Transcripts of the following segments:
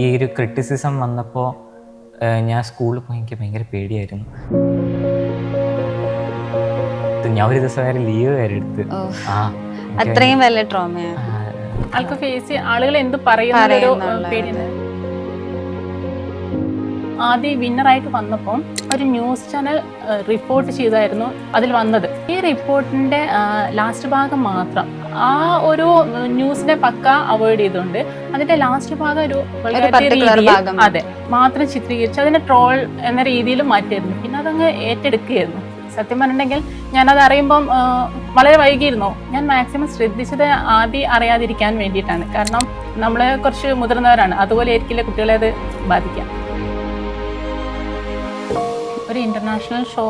ഈ ഒരു ക്രിറ്റിസിസം വന്നപ്പോൾ ഞാൻ സ്കൂളിൽ പോയി എനിക്ക് ഭയങ്കര പേടിയായിരുന്നു. ഞാൻ ഒരു ദിവസം വരെ ലീവ് വരെ എടുത്ത്. അത്രയും വലിയ ട്രോമയാണ്. ആൾക്ക് ഫേസ് ആളുകൾ എന്ത് പറയുന്നൊരു പേടിയുണ്ട്. ആദ്യം വിന്നറായിട്ട് വന്നപ്പോൾ ഒരു ന്യൂസ് ചാനൽ റിപ്പോർട്ട് ചെയ്തായിരുന്നു അതിൽ വന്നത്. ഈ റിപ്പോർട്ടിന്റെ ലാസ്റ്റ് ഭാഗം മാത്രം ആ ഒരു ന്യൂസിനെ പക്ക അവോയ്ഡ് ചെയ്തുകൊണ്ട് അതിന്റെ ലാസ്റ്റ് ഭാഗം ഒരു അതെ മാത്രം ചിത്രീകരിച്ച് അതിനെ ട്രോൾ എന്ന രീതിയിൽ മാറ്റിയിരുന്നു. പിന്നെ അതങ്ങ് ഏറ്റെടുക്കുകയായിരുന്നു. സത്യം പറഞ്ഞിട്ടുണ്ടെങ്കിൽ ഞാനത് അറിയുമ്പം വളരെ വൈകിയിരുന്നു. ഞാൻ മാക്സിമം ശ്രദ്ധിച്ചത് ആദ്യം അറിയാതിരിക്കാൻ വേണ്ടിയിട്ടാണ്. കാരണം നമ്മൾ കുറച്ച് മുതിർന്നവരാണ്, അതുപോലെ ആയിരിക്കില്ല കുട്ടികളെ അത് ബാധിക്കാം. ഒരു ഇൻ്റർനാഷണൽ ഷോ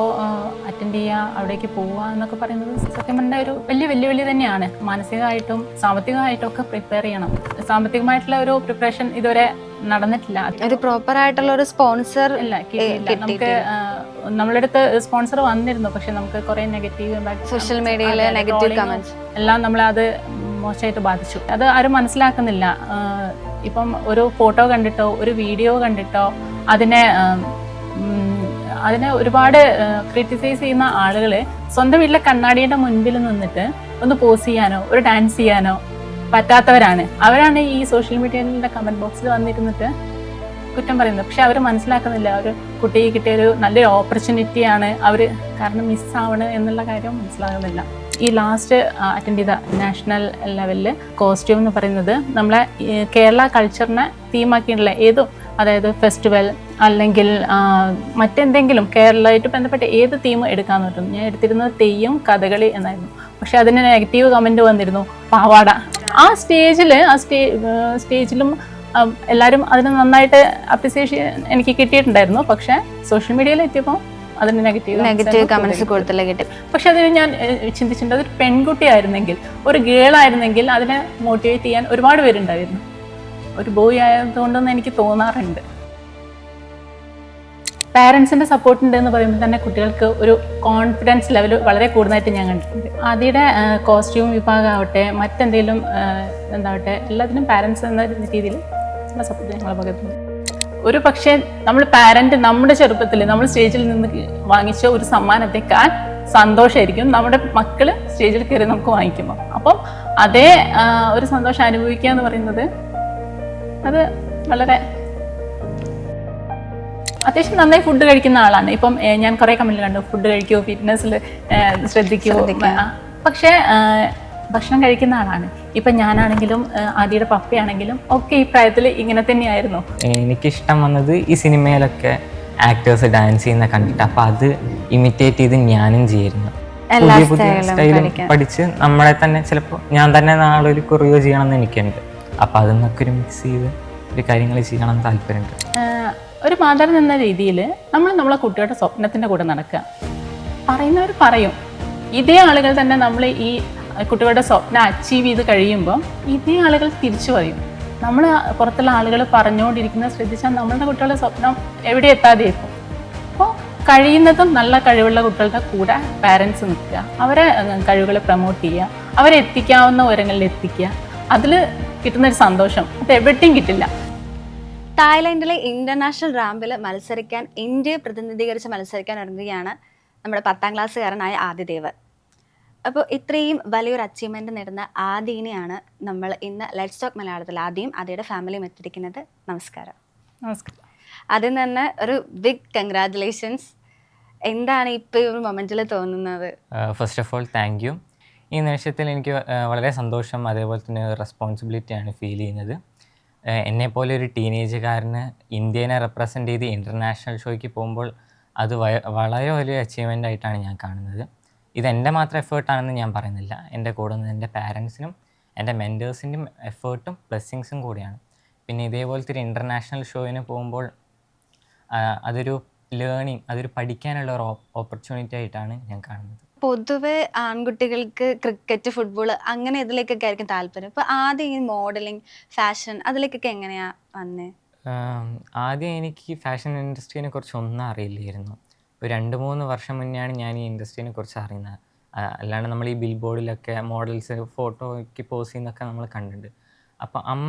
അറ്റൻഡ് ചെയ്യുക, അവിടേക്ക് പോവുക എന്നൊക്കെ പറയുന്നത് സത്യം പറഞ്ഞാൽ ഒരു വലിയ വെല്ലുവിളി തന്നെയാണ്. മാനസികമായിട്ടും സാമ്പത്തികമായിട്ടും ഒക്കെ പ്രിപ്പയർ ചെയ്യണം. സാമ്പത്തികമായിട്ടുള്ള ഒരു പ്രിപ്പറേഷൻ ഇതുവരെ നടന്നിട്ടില്ല. ഒരു പ്രോപ്പർ ആയിട്ടുള്ള ഒരു സ്പോൺസർ ഇല്ല, നമുക്ക് നമ്മളുടെ അടുത്ത് സ്പോൺസർ വന്നിരുന്നു. പക്ഷെ നമുക്ക് കുറെ നെഗറ്റീവ് സോഷ്യൽ മീഡിയയിലെ നെഗറ്റീവ് കമന്റ്സ് എല്ലാം നമ്മളെ അത് മോശമായിട്ട് ബാധിച്ചു. അത് ആരും മനസ്സിലാക്കുന്നില്ല. ഇപ്പം ഒരു ഫോട്ടോ കണ്ടിട്ടോ ഒരു വീഡിയോ കണ്ടിട്ടോ അതിനെ ഒരുപാട് ക്രിറ്റിസൈസ് ചെയ്യുന്ന ആളുകൾ സ്വന്തം വീട്ടിലെ കണ്ണാടിയുടെ മുൻപിൽ നിന്നിട്ട് ഒന്ന് പോസ് ചെയ്യാനോ ഒരു ഡാൻസ് ചെയ്യാനോ പറ്റാത്തവരാണ്. അവരാണ് ഈ സോഷ്യൽ മീഡിയയിലെ കമന്റ് ബോക്സിൽ വന്നിരുന്നിട്ട് കുറ്റം പറയുന്നത്. പക്ഷെ അവർ മനസ്സിലാക്കുന്നില്ല, ഒരു കുട്ടിക്ക് കിട്ടിയ ഒരു നല്ലൊരു ഓപ്പർച്യൂണിറ്റിയാണ് അവർ കാരണം മിസ്സാവണ് എന്നുള്ള കാര്യം മനസ്സിലാകുന്നില്ല. ഈ ലാസ്റ്റ് അറ്റൻഡ് ചെയ്ത നാഷണൽ ലെവലിൽ കോസ്റ്റ്യൂം എന്ന് പറയുന്നത് നമ്മളെ കേരള കൾച്ചറിനെ തീമാക്കിയിട്ടുള്ള അതായത് ഫെസ്റ്റിവൽ അല്ലെങ്കിൽ മറ്റെന്തെങ്കിലും കേരളമായിട്ട് ബന്ധപ്പെട്ട ഏത് തീം എടുക്കാൻ പറ്റും. ഞാൻ എടുത്തിരുന്നത് തെയ്യം കഥകളി എന്നായിരുന്നു. പക്ഷെ അതിന് നെഗറ്റീവ് കമൻറ്റ് വന്നിരുന്നു, പാവാട. ആ സ്റ്റേജിലും എല്ലാവരും അതിന് നന്നായിട്ട് അപ്രിസിയേഷൻ എനിക്ക് കിട്ടിയിട്ടുണ്ടായിരുന്നു. പക്ഷെ സോഷ്യൽ മീഡിയയിൽ എത്തിയപ്പോൾ അതിന് നെഗറ്റീവ് കമന്റ്സ് കൊടുത്തില്ല കിട്ടി. പക്ഷെ അതിന് ഞാൻ ചിന്തിച്ചിട്ടുണ്ട്, അതൊരു പെൺകുട്ടിയായിരുന്നെങ്കിൽ ഒരു ഗേളായിരുന്നെങ്കിൽ അതിനെ മോട്ടിവേറ്റ് ചെയ്യാൻ ഒരുപാട് പേരുണ്ടായിരുന്നു. ഒരു ബോയ് ആയതുകൊണ്ടെന്ന് എനിക്ക് തോന്നാറുണ്ട്. പാരൻസിന്റെ സപ്പോർട്ട് ഉണ്ട് എന്ന് പറയുമ്പോൾ തന്നെ കുട്ടികൾക്ക് ഒരു കോൺഫിഡൻസ് ലെവൽ വളരെ കൂടുതലായിട്ട് ഞാൻ കണ്ടിട്ടുണ്ട്. ആദ്യയുടെ കോസ്റ്റ്യൂം വിഭാഗമാവട്ടെ മറ്റെന്തെങ്കിലും എന്താവട്ടെ എല്ലാത്തിനും പാരൻസ് എന്ന രീതിയിൽ സപ്പോർട്ട് ഞങ്ങളെ ഭാഗത്തുനിന്ന്. ഒരു പക്ഷേ നമ്മൾ പാരന്റ് നമ്മുടെ ചെറുപ്പത്തിൽ നമ്മൾ സ്റ്റേജിൽ നിന്ന് വാങ്ങിച്ച ഒരു സമ്മാനത്തെക്കാൾ സന്തോഷമായിരിക്കും നമ്മുടെ മക്കള് സ്റ്റേജിൽ കയറി നമുക്ക് വാങ്ങിക്കുമ്പോൾ. അപ്പം അതേ ഒരു സന്തോഷം അനുഭവിക്കുക എന്ന് പറയുന്നത് അത് വളരെ അത്യാവശ്യം നന്നായി ഫുഡ് കഴിക്കുന്ന ആളാണ്. ഇപ്പം ഞാൻ കുറെ കമന്റ് കണ്ടു, ഫുഡ് കഴിക്കുമോ, ഫിറ്റ്നസ്സിൽ ശ്രദ്ധിക്കുമോ. പക്ഷേ ഭക്ഷണം കഴിക്കുന്ന ആളാണ്. ഇപ്പം ഞാനാണെങ്കിലും ആദിയുടെ പപ്പയാണെങ്കിലും ഒക്കെ ഈ പ്രായത്തിൽ ഇങ്ങനെ തന്നെയായിരുന്നു. എനിക്കിഷ്ടം വന്നത് ഈ സിനിമയിലൊക്കെ ആക്ടേഴ്സ് ഡാൻസ് ചെയ്യുന്ന കണ്ടിട്ട്, അപ്പം അത് ഇമിറ്റേറ്റ് ചെയ്ത് ഞാനും ചെയ്യായിരുന്നു. പുതിയ പുതിയ സ്റ്റൈലും പഠിച്ച് നമ്മളെ തന്നെ ചിലപ്പോൾ ഞാൻ തന്നെ നാളെ ഒരു കൊറിയോ ചെയ്യണമെന്ന് എനിക്കുണ്ട്. അപ്പം അതൊന്നൊക്കെ ഒരു മിക്സ് ചെയ്ത് ഒരു കാര്യങ്ങൾ ചെയ്യണം താല്പര്യമുണ്ട്. ഒരു മാതാവ് എന്ന രീതിയിൽ നമ്മളെ കുട്ടികളുടെ സ്വപ്നത്തിൻ്റെ കൂടെ നടക്കുക. പറയുന്നവർ പറയും, ഇതേ ആളുകൾ തന്നെ നമ്മൾ ഈ കുട്ടികളുടെ സ്വപ്നം അച്ചീവ് ചെയ്ത് കഴിയുമ്പോൾ ഇതേ ആളുകൾ തിരിച്ചു പറയും. നമ്മൾ പുറത്തുള്ള ആളുകൾ പറഞ്ഞുകൊണ്ടിരിക്കുന്നത് ശ്രദ്ധിച്ചാൽ നമ്മളുടെ കുട്ടികളുടെ സ്വപ്നം എവിടെ എത്താതെയിരിക്കും. അപ്പോൾ കഴിയുന്നതും നല്ല കഴിവുള്ള കുട്ടികളുടെ കൂടെ പാരൻസ് നിൽക്കുക, അവരെ കഴിവുകളെ പ്രൊമോട്ട് ചെയ്യുക, അവരെ എത്തിക്കാവുന്ന ഉയരങ്ങളിൽ എത്തിക്കുക. അതിൽ കിട്ടുന്നൊരു സന്തോഷം അത് എവിടെയും കിട്ടില്ല. തായ്ലൻഡിലെ ഇന്റർനാഷണൽ റാമ്പിൽ മത്സരിക്കാൻ ഇന്ത്യയെ പ്രതിനിധീകരിച്ച് മത്സരിക്കാൻ ഒരുങ്ങുകയാണ് നമ്മുടെ 10ാം ക്ലാസ്സുകാരനായ ആദിദേവ്. അപ്പോൾ ഇത്രയും വലിയൊരു അച്ചീവ്മെൻറ്റ് നേടുന്ന ആദിനെയാണ് നമ്മൾ ഇന്ന് ലെറ്റ്സ് ടോക്ക് മലയാളത്തിൽ ആദിയുടെ ഫാമിലിയും എത്തിയിരിക്കുന്നത്. നമസ്കാരം. നമസ്കാരം. ആദ്യം തന്നെ ഒരു ബിഗ് കൺഗ്രാജുലേഷൻസ്. എന്താണ് ഇപ്പോൾ ഈ ഒരു മൊമെൻറ്റിൽ തോന്നുന്നത്? First of all thank you. ഈ നിമിഷത്തിൽ എനിക്ക് വളരെ സന്തോഷം, അതേപോലെ തന്നെ റെസ്പോൺസിബിലിറ്റിയാണ് ഫീൽ ചെയ്യുന്നത്. എന്നെപ്പോലെ ഒരു ടീനേജുകാരന് ഇന്ത്യനെ റെപ്രസെൻ്റ് ചെയ്ത് ഇൻ്റർനാഷണൽ ഷോയ്ക്ക് പോകുമ്പോൾ അത് വളരെ വലിയ അച്ചീവ്മെൻ്റ് ആയിട്ടാണ് ഞാൻ കാണുന്നത്. ഇതെൻ്റെ മാത്രം എഫേർട്ടാണെന്ന് ഞാൻ പറയുന്നില്ല, എൻ്റെ കൂടെ നിന്ന് എൻ്റെ പാരൻസിനും എൻ്റെ മെൻറ്റേഴ്സിൻ്റെയും എഫേർട്ടും ബ്ലെസ്സിങ്സും കൂടിയാണ്. പിന്നെ ഇതേപോലത്തെ ഒരു ഇൻ്റർനാഷണൽ ഷോയിന് പോകുമ്പോൾ അതൊരു ലേണിങ്, അതൊരു പഠിക്കാനുള്ള ഒരു ഓപ്പർച്യൂണിറ്റി ആയിട്ടാണ് ഞാൻ കാണുന്നത്. പൊതുവെ ആൺകുട്ടികൾക്ക് ക്രിക്കറ്റ്, ഫുട്ബോൾ അങ്ങനെ ഇതിലേക്കൊക്കെ ആയിരിക്കും താല്പര്യം. ഇപ്പോൾ ആദ്യം ഈ മോഡലിംഗ്, ഫാഷൻ അതിലേക്കൊക്കെ എങ്ങനെയാണ് വന്നത്? ആദ്യം എനിക്ക് ഫാഷൻ ഇൻഡസ്ട്രീനെ കുറിച്ച് ഒന്നും അറിയില്ലായിരുന്നു. ഒരു 2-3 വർഷം മുന്നെയാണ് ഞാൻ ഈ ഇൻഡസ്ട്രീനെ കുറിച്ച് അറിയുന്നത്. അല്ലാണ്ട് നമ്മൾ ഈ ബിൽ ബോർഡിലൊക്കെ മോഡൽസ് ഫോട്ടോയ്ക്ക് പോസ് ചെയ്യുന്നതൊക്കെ നമ്മൾ കണ്ടിട്ടുണ്ട്. അപ്പോൾ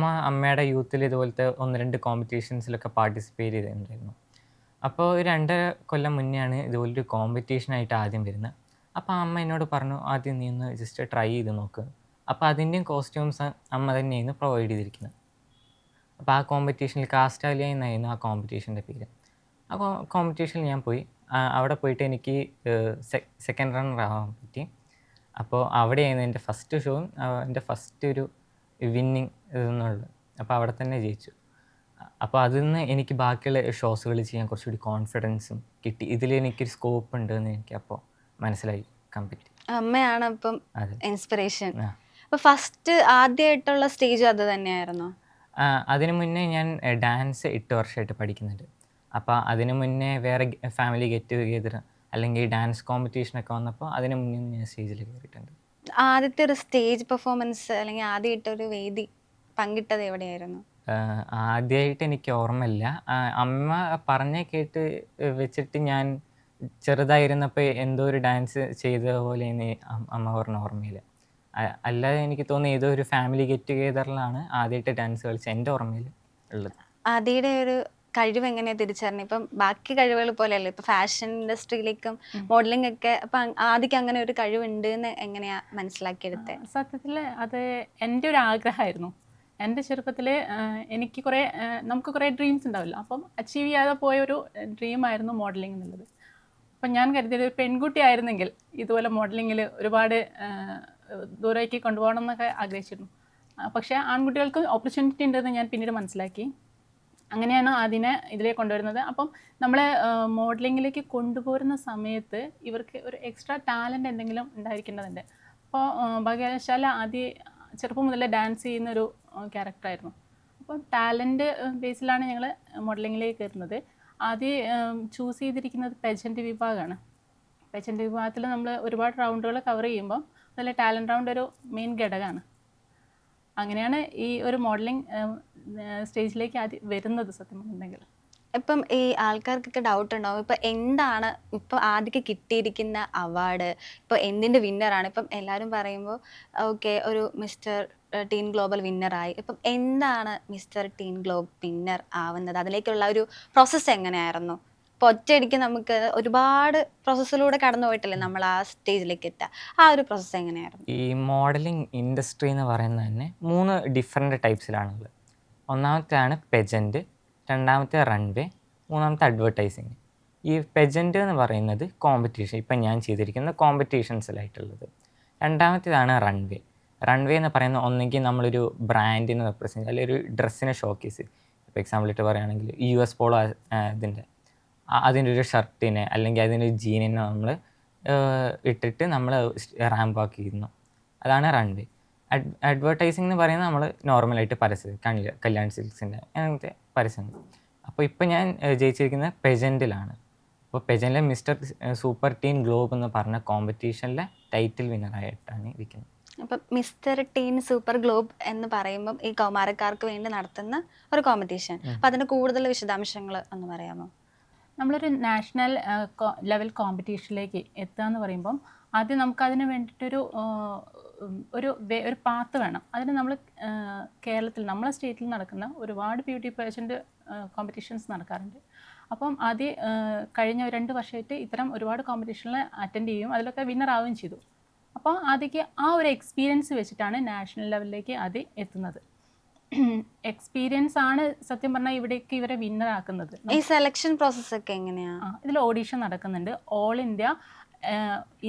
അമ്മയുടെ യൂത്തിൽ ഇതുപോലത്തെ 1-2 കോമ്പറ്റീഷൻസിലൊക്കെ പാർട്ടിസിപ്പേറ്റ് ചെയ്തിട്ടുണ്ടായിരുന്നു. അപ്പോൾ 2 കൊല്ലം മുന്നെയാണ് ഇതുപോലൊരു കോമ്പറ്റീഷനായിട്ട് ആദ്യം വരുന്നത്. അപ്പോൾ അമ്മ എന്നോട് പറഞ്ഞു, ആദ്യം നീ ഒന്ന് ജസ്റ്റ് ട്രൈ ചെയ്ത് നോക്ക്. അപ്പോൾ അതിൻ്റെയും കോസ്റ്റ്യൂംസ് അമ്മ തന്നെയായിരുന്നു പ്രൊവൈഡ് ചെയ്തിരിക്കുന്നത്. അപ്പോൾ ആ കോമ്പറ്റീഷനിൽ കാസ്റ്റാലിയ എന്നായിരുന്നു ആ കോമ്പറ്റീഷൻ്റെ പേര്. ആ കോമ്പറ്റീഷനിൽ ഞാൻ പോയി. അവിടെ പോയിട്ട് എനിക്ക് സെക്കൻഡ് റണ്ണർ ആവാൻ പറ്റി. അപ്പോൾ അവിടെയായിരുന്നു എൻ്റെ ഫസ്റ്റ് ഷോയും എൻ്റെ ഫസ്റ്റ് ഒരു വിന്നിങ് എന്നുള്ളത്. അപ്പോൾ അവിടെ തന്നെ ജയിച്ചു. അപ്പോൾ അതിൽ നിന്ന് എനിക്ക് ബാക്കിയുള്ള ഷോസുകൾ ചെയ്യാൻ കുറച്ചുകൂടി കോൺഫിഡൻസും കിട്ടി. ഇതിലെനിക്കൊരു സ്കോപ്പ് ഉണ്ട് എന്ന് എനിക്ക് അപ്പോൾ മനസ്സിലായി കംപ്ലീറ്റ്. അമ്മയാണ് അപ്പം അതെ. ഇൻസ്പിറേഷൻ. ആ. അപ്പോൾ ഫസ്റ്റ് ആദ്യമായിട്ടുള്ള സ്റ്റേജ് അത് തന്നെയായിരുന്നോ? അതിനു മുന്നേ ഞാൻ ഡാൻസ് 8 വർഷമായിട്ട് പഠിക്കുന്നുണ്ട്. അപ്പോൾ അതിനു മുന്നേ വേറെ ഫാമിലി ഗെറ്റ് ടുഗെദർ അല്ലെങ്കിൽ ഡാൻസ് കോമ്പറ്റീഷനൊക്കെ വന്നപ്പോൾ അതിനു മുന്നേ ഞാൻ സ്റ്റേജിൽ കയറിയിട്ടുണ്ട്. ആദ്യത്തെ ഒരു സ്റ്റേജ് പെർഫോമൻസ് അല്ലെങ്കിൽ ആദ്യമായിട്ടൊരു വേദി പങ്കിട്ടത് എവിടെയായിരുന്നു? ആദ്യമായിട്ട് എനിക്ക് ഓർമ്മയില്ല. അമ്മ പറഞ്ഞ കേട്ട് വെച്ചിട്ട് ഞാൻ ചെറുതായിരുന്നപ്പോൾ എന്തോ ഒരു ഡാൻസ് ചെയ്ത പോലെ അമ്മ പറഞ്ഞ ഓർമ്മയില്ല. അല്ലാതെ എനിക്ക് തോന്നുന്നു ഏതോ ഒരു ഫാമിലി ഗെറ്റ് ടുഗെദറിലാണ് ആദ്യമായിട്ട് ഡാൻസ് കളിച്ചത് എൻ്റെ ഓർമ്മയിൽ ഉള്ളത്. ആദ്യയുടെ ഒരു കഴിവ് എങ്ങനെയാണ് തിരിച്ചറിഞ്ഞത്? ഇപ്പം ബാക്കി കഴിവുകൾ പോലെയല്ല, ഇപ്പം ഫാഷൻ ഇൻഡസ്ട്രിയിലേക്കും മോഡലിംഗ് ഒക്കെ, അപ്പം ആദ്യം അങ്ങനെ ഒരു കഴിവുണ്ട് എന്ന് എങ്ങനെയാ മനസ്സിലാക്കിയെടുത്തത്? സത്യത്തിൽ അത് എൻ്റെ ഒരു ആഗ്രഹമായിരുന്നു. എൻ്റെ ചെറുപ്പത്തിൽ എനിക്ക് നമുക്ക് കുറേ ഡ്രീംസ് ഉണ്ടാവില്ല. അപ്പം അച്ചീവ് ചെയ്യാതെ പോയൊരു ഡ്രീമായിരുന്നു മോഡലിംഗ് എന്നുള്ളത്. അപ്പം ഞാൻ കരുതിയത് ഒരു പെൺകുട്ടി ആയിരുന്നെങ്കിൽ ഇതുപോലെ മോഡലിങ്ങിൽ ഒരുപാട് ദൂരേക്ക് കൊണ്ടുപോകണം എന്നൊക്കെ ആഗ്രഹിച്ചിരുന്നു. പക്ഷേ ആൺകുട്ടികൾക്ക് ഓപ്പർച്യൂണിറ്റി ഉണ്ടെന്ന് ഞാൻ പിന്നീട് മനസ്സിലാക്കി. അങ്ങനെയാണ് അതിനെ ഇതിലേക്ക് കൊണ്ടുവരുന്നത്. അപ്പം നമ്മളെ മോഡലിങ്ങിലേക്ക് കൊണ്ടുപോരുന്ന സമയത്ത് ഇവർക്ക് ഒരു എക്സ്ട്രാ ടാലൻ്റ് എന്തെങ്കിലും ഉണ്ടായിരിക്കേണ്ടതുണ്ട്. അപ്പോൾ ഭാഗ്യവശാൽ ചെറുപ്പം മുതലേ ഡാൻസ് ചെയ്യുന്നൊരു ക്യാരക്ടറായിരുന്നു. അപ്പോൾ ടാലൻറ്റ് ബേസിലാണ് ഞങ്ങൾ മോഡലിങ്ങിലേക്ക് കയറുന്നത്. ആദ്യം ചൂസ് ചെയ്തിരിക്കുന്നത് പെജൻറ്റ് വിഭാഗമാണ്. പെജൻറ്റ് വിഭാഗത്തിൽ നമ്മൾ ഒരുപാട് റൗണ്ടുകൾ കവർ ചെയ്യുമ്പോൾ അതിൽ ടാലൻറ്റ് റൗണ്ട് ഒരു മെയിൻ ഘടകമാണ്. അങ്ങനെയാണ് ഈ ഒരു മോഡലിംഗ് സ്റ്റേജിലേക്ക് ആദ്യം വരുന്നത് സത്യം പറഞ്ഞിട്ടുണ്ടെങ്കിൽ. ഇപ്പം ഈ ആൾക്കാർക്കൊക്കെ ഡൗട്ട് ഉണ്ടാവും, ഇപ്പം എന്താണ് ഇപ്പം ആദ്യം കിട്ടിയിരിക്കുന്ന അവാർഡ്, ഇപ്പോൾ എന്തിൻ്റെ വിന്നറാണ്? ഇപ്പം എല്ലാവരും പറയുമ്പോൾ ഓക്കെ ഒരു മിസ്റ്റർ ടീൻ ഗ്ലോബൽ വിന്നറായി. ഇപ്പം എന്താണ് മിസ്റ്റർ ടീൻ ഗ്ലോബ് വിന്നർ ആവുന്നത്? അതിലേക്കുള്ള ഒരു പ്രോസസ്സ് എങ്ങനെയായിരുന്നു? ഇപ്പോൾ ഒറ്റയടിക്ക് നമുക്ക് ഒരുപാട് പ്രോസസ്സിലൂടെ കടന്നു പോയിട്ടല്ലേ നമ്മൾ ആ സ്റ്റേജിലേക്ക് എത്തുക. ആ ഒരു പ്രോസസ്സ് എങ്ങനെയായിരുന്നു? ഈ മോഡലിംഗ് ഇൻഡസ്ട്രി എന്ന് പറയുന്നത് തന്നെ 3 ഡിഫറെൻറ്റ് ടൈപ്സിലാണുള്ളത്. ഒന്നാമത്തെയാണ് പെജൻറ്റ്, രണ്ടാമത്തെ റൺവേ, മൂന്നാമത്തെ അഡ്വർടൈസിങ്. ഈ പെജൻറ്റ് എന്ന് പറയുന്നത് കോമ്പറ്റീഷൻ, ഇപ്പം ഞാൻ ചെയ്തിരിക്കുന്ന കോമ്പറ്റീഷൻസിലായിട്ടുള്ളത്. രണ്ടാമത്തേതാണ് റൺവേ. റൺവേ എന്ന് പറയുന്നത് ഒന്നെങ്കിൽ നമ്മളൊരു ബ്രാൻഡിനെ റെപ്രസെൻറ്റ് അല്ലെങ്കിൽ ഒരു ഡ്രസ്സിനെ ഷോക്കേസ്. ഇപ്പോൾ എക്സാമ്പിൾ ഇട്ട് പറയുകയാണെങ്കിൽ US പോളോ അതിൻ്റെ ഒരു ഷർട്ടിനെ അല്ലെങ്കിൽ അതിൻ്റെ ഒരു ജീനിനെ നമ്മൾ ഇട്ടിട്ട് നമ്മൾ റാമ്പാക്ക് ചെയ്യുന്നു. അതാണ് റൺവേ. അഡ്വർടൈസിംഗ് എന്ന് പറയുന്നത് നമ്മൾ നോർമലായിട്ട് പരസ്യം കല്യാൺ സിൽക്സിൻ്റെ അങ്ങനത്തെ പരസ്യങ്ങൾ. അപ്പോൾ ഇപ്പോൾ ഞാൻ ജയിച്ചിരിക്കുന്നത് പെജൻറ്റിലാണ്. അപ്പോൾ പെജൻറ്റിലെ മിസ്റ്റർ സൂപ്പർ ടീൻ ഗ്ലോബ് എന്ന് പറഞ്ഞ കോമ്പറ്റീഷനിലെ ടൈറ്റിൽ വിന്നറായിട്ടാണ് ഇരിക്കുന്നത്. അപ്പം മിസ്റ്റർ ടീൻ സൂപ്പർ ഗ്ലോബ് എന്ന് പറയുമ്പം ഈ കൗമാരക്കാർക്ക് വേണ്ടി നടത്തുന്ന ഒരു കോമ്പറ്റീഷൻ. അപ്പം അതിൻ്റെ കൂടുതൽ വിശദാംശങ്ങൾ ഒന്ന് പറയാമോ? നമ്മളൊരു നാഷണൽ ലെവൽ കോമ്പറ്റീഷനിലേക്ക് എത്തുക എന്ന് പറയുമ്പം ആദ്യം നമുക്കതിന് വേണ്ടിയിട്ടൊരു ഒരു പാത്ത് വേണം. അതിന് നമ്മൾ കേരളത്തിൽ നമ്മളെ സ്റ്റേറ്റിൽ നടക്കുന്ന ഒരുപാട് ബ്യൂട്ടി പേജൻ്റ് കോമ്പറ്റീഷൻസ് നടക്കാറുണ്ട്. അപ്പം ആദ്യം കഴിഞ്ഞ 2 വർഷമായിട്ട് ഇത്തരം ഒരുപാട് കോമ്പറ്റീഷനിൽ അറ്റൻഡ് ചെയ്യും, അതിലൊക്കെ വിന്നർ ആവുകയും ചെയ്തു. അപ്പോൾ ആദ്യം ആ ഒരു എക്സ്പീരിയൻസ് വെച്ചിട്ടാണ് നാഷണൽ ലെവലിലേക്ക് ആദ്യം എത്തുന്നത്. എക്സ്പീരിയൻസ് ആണ് സത്യം പറഞ്ഞാൽ ഇവിടേക്ക് ഇവരെ വിന്നർ ആക്കുന്നത്. ഈ സെലക്ഷൻ പ്രോസസ് ഒക്കെ എങ്ങനെയാണ്? ഇതിൽ ഓഡീഷൻ നടക്കുന്നുണ്ട്. ഓൾ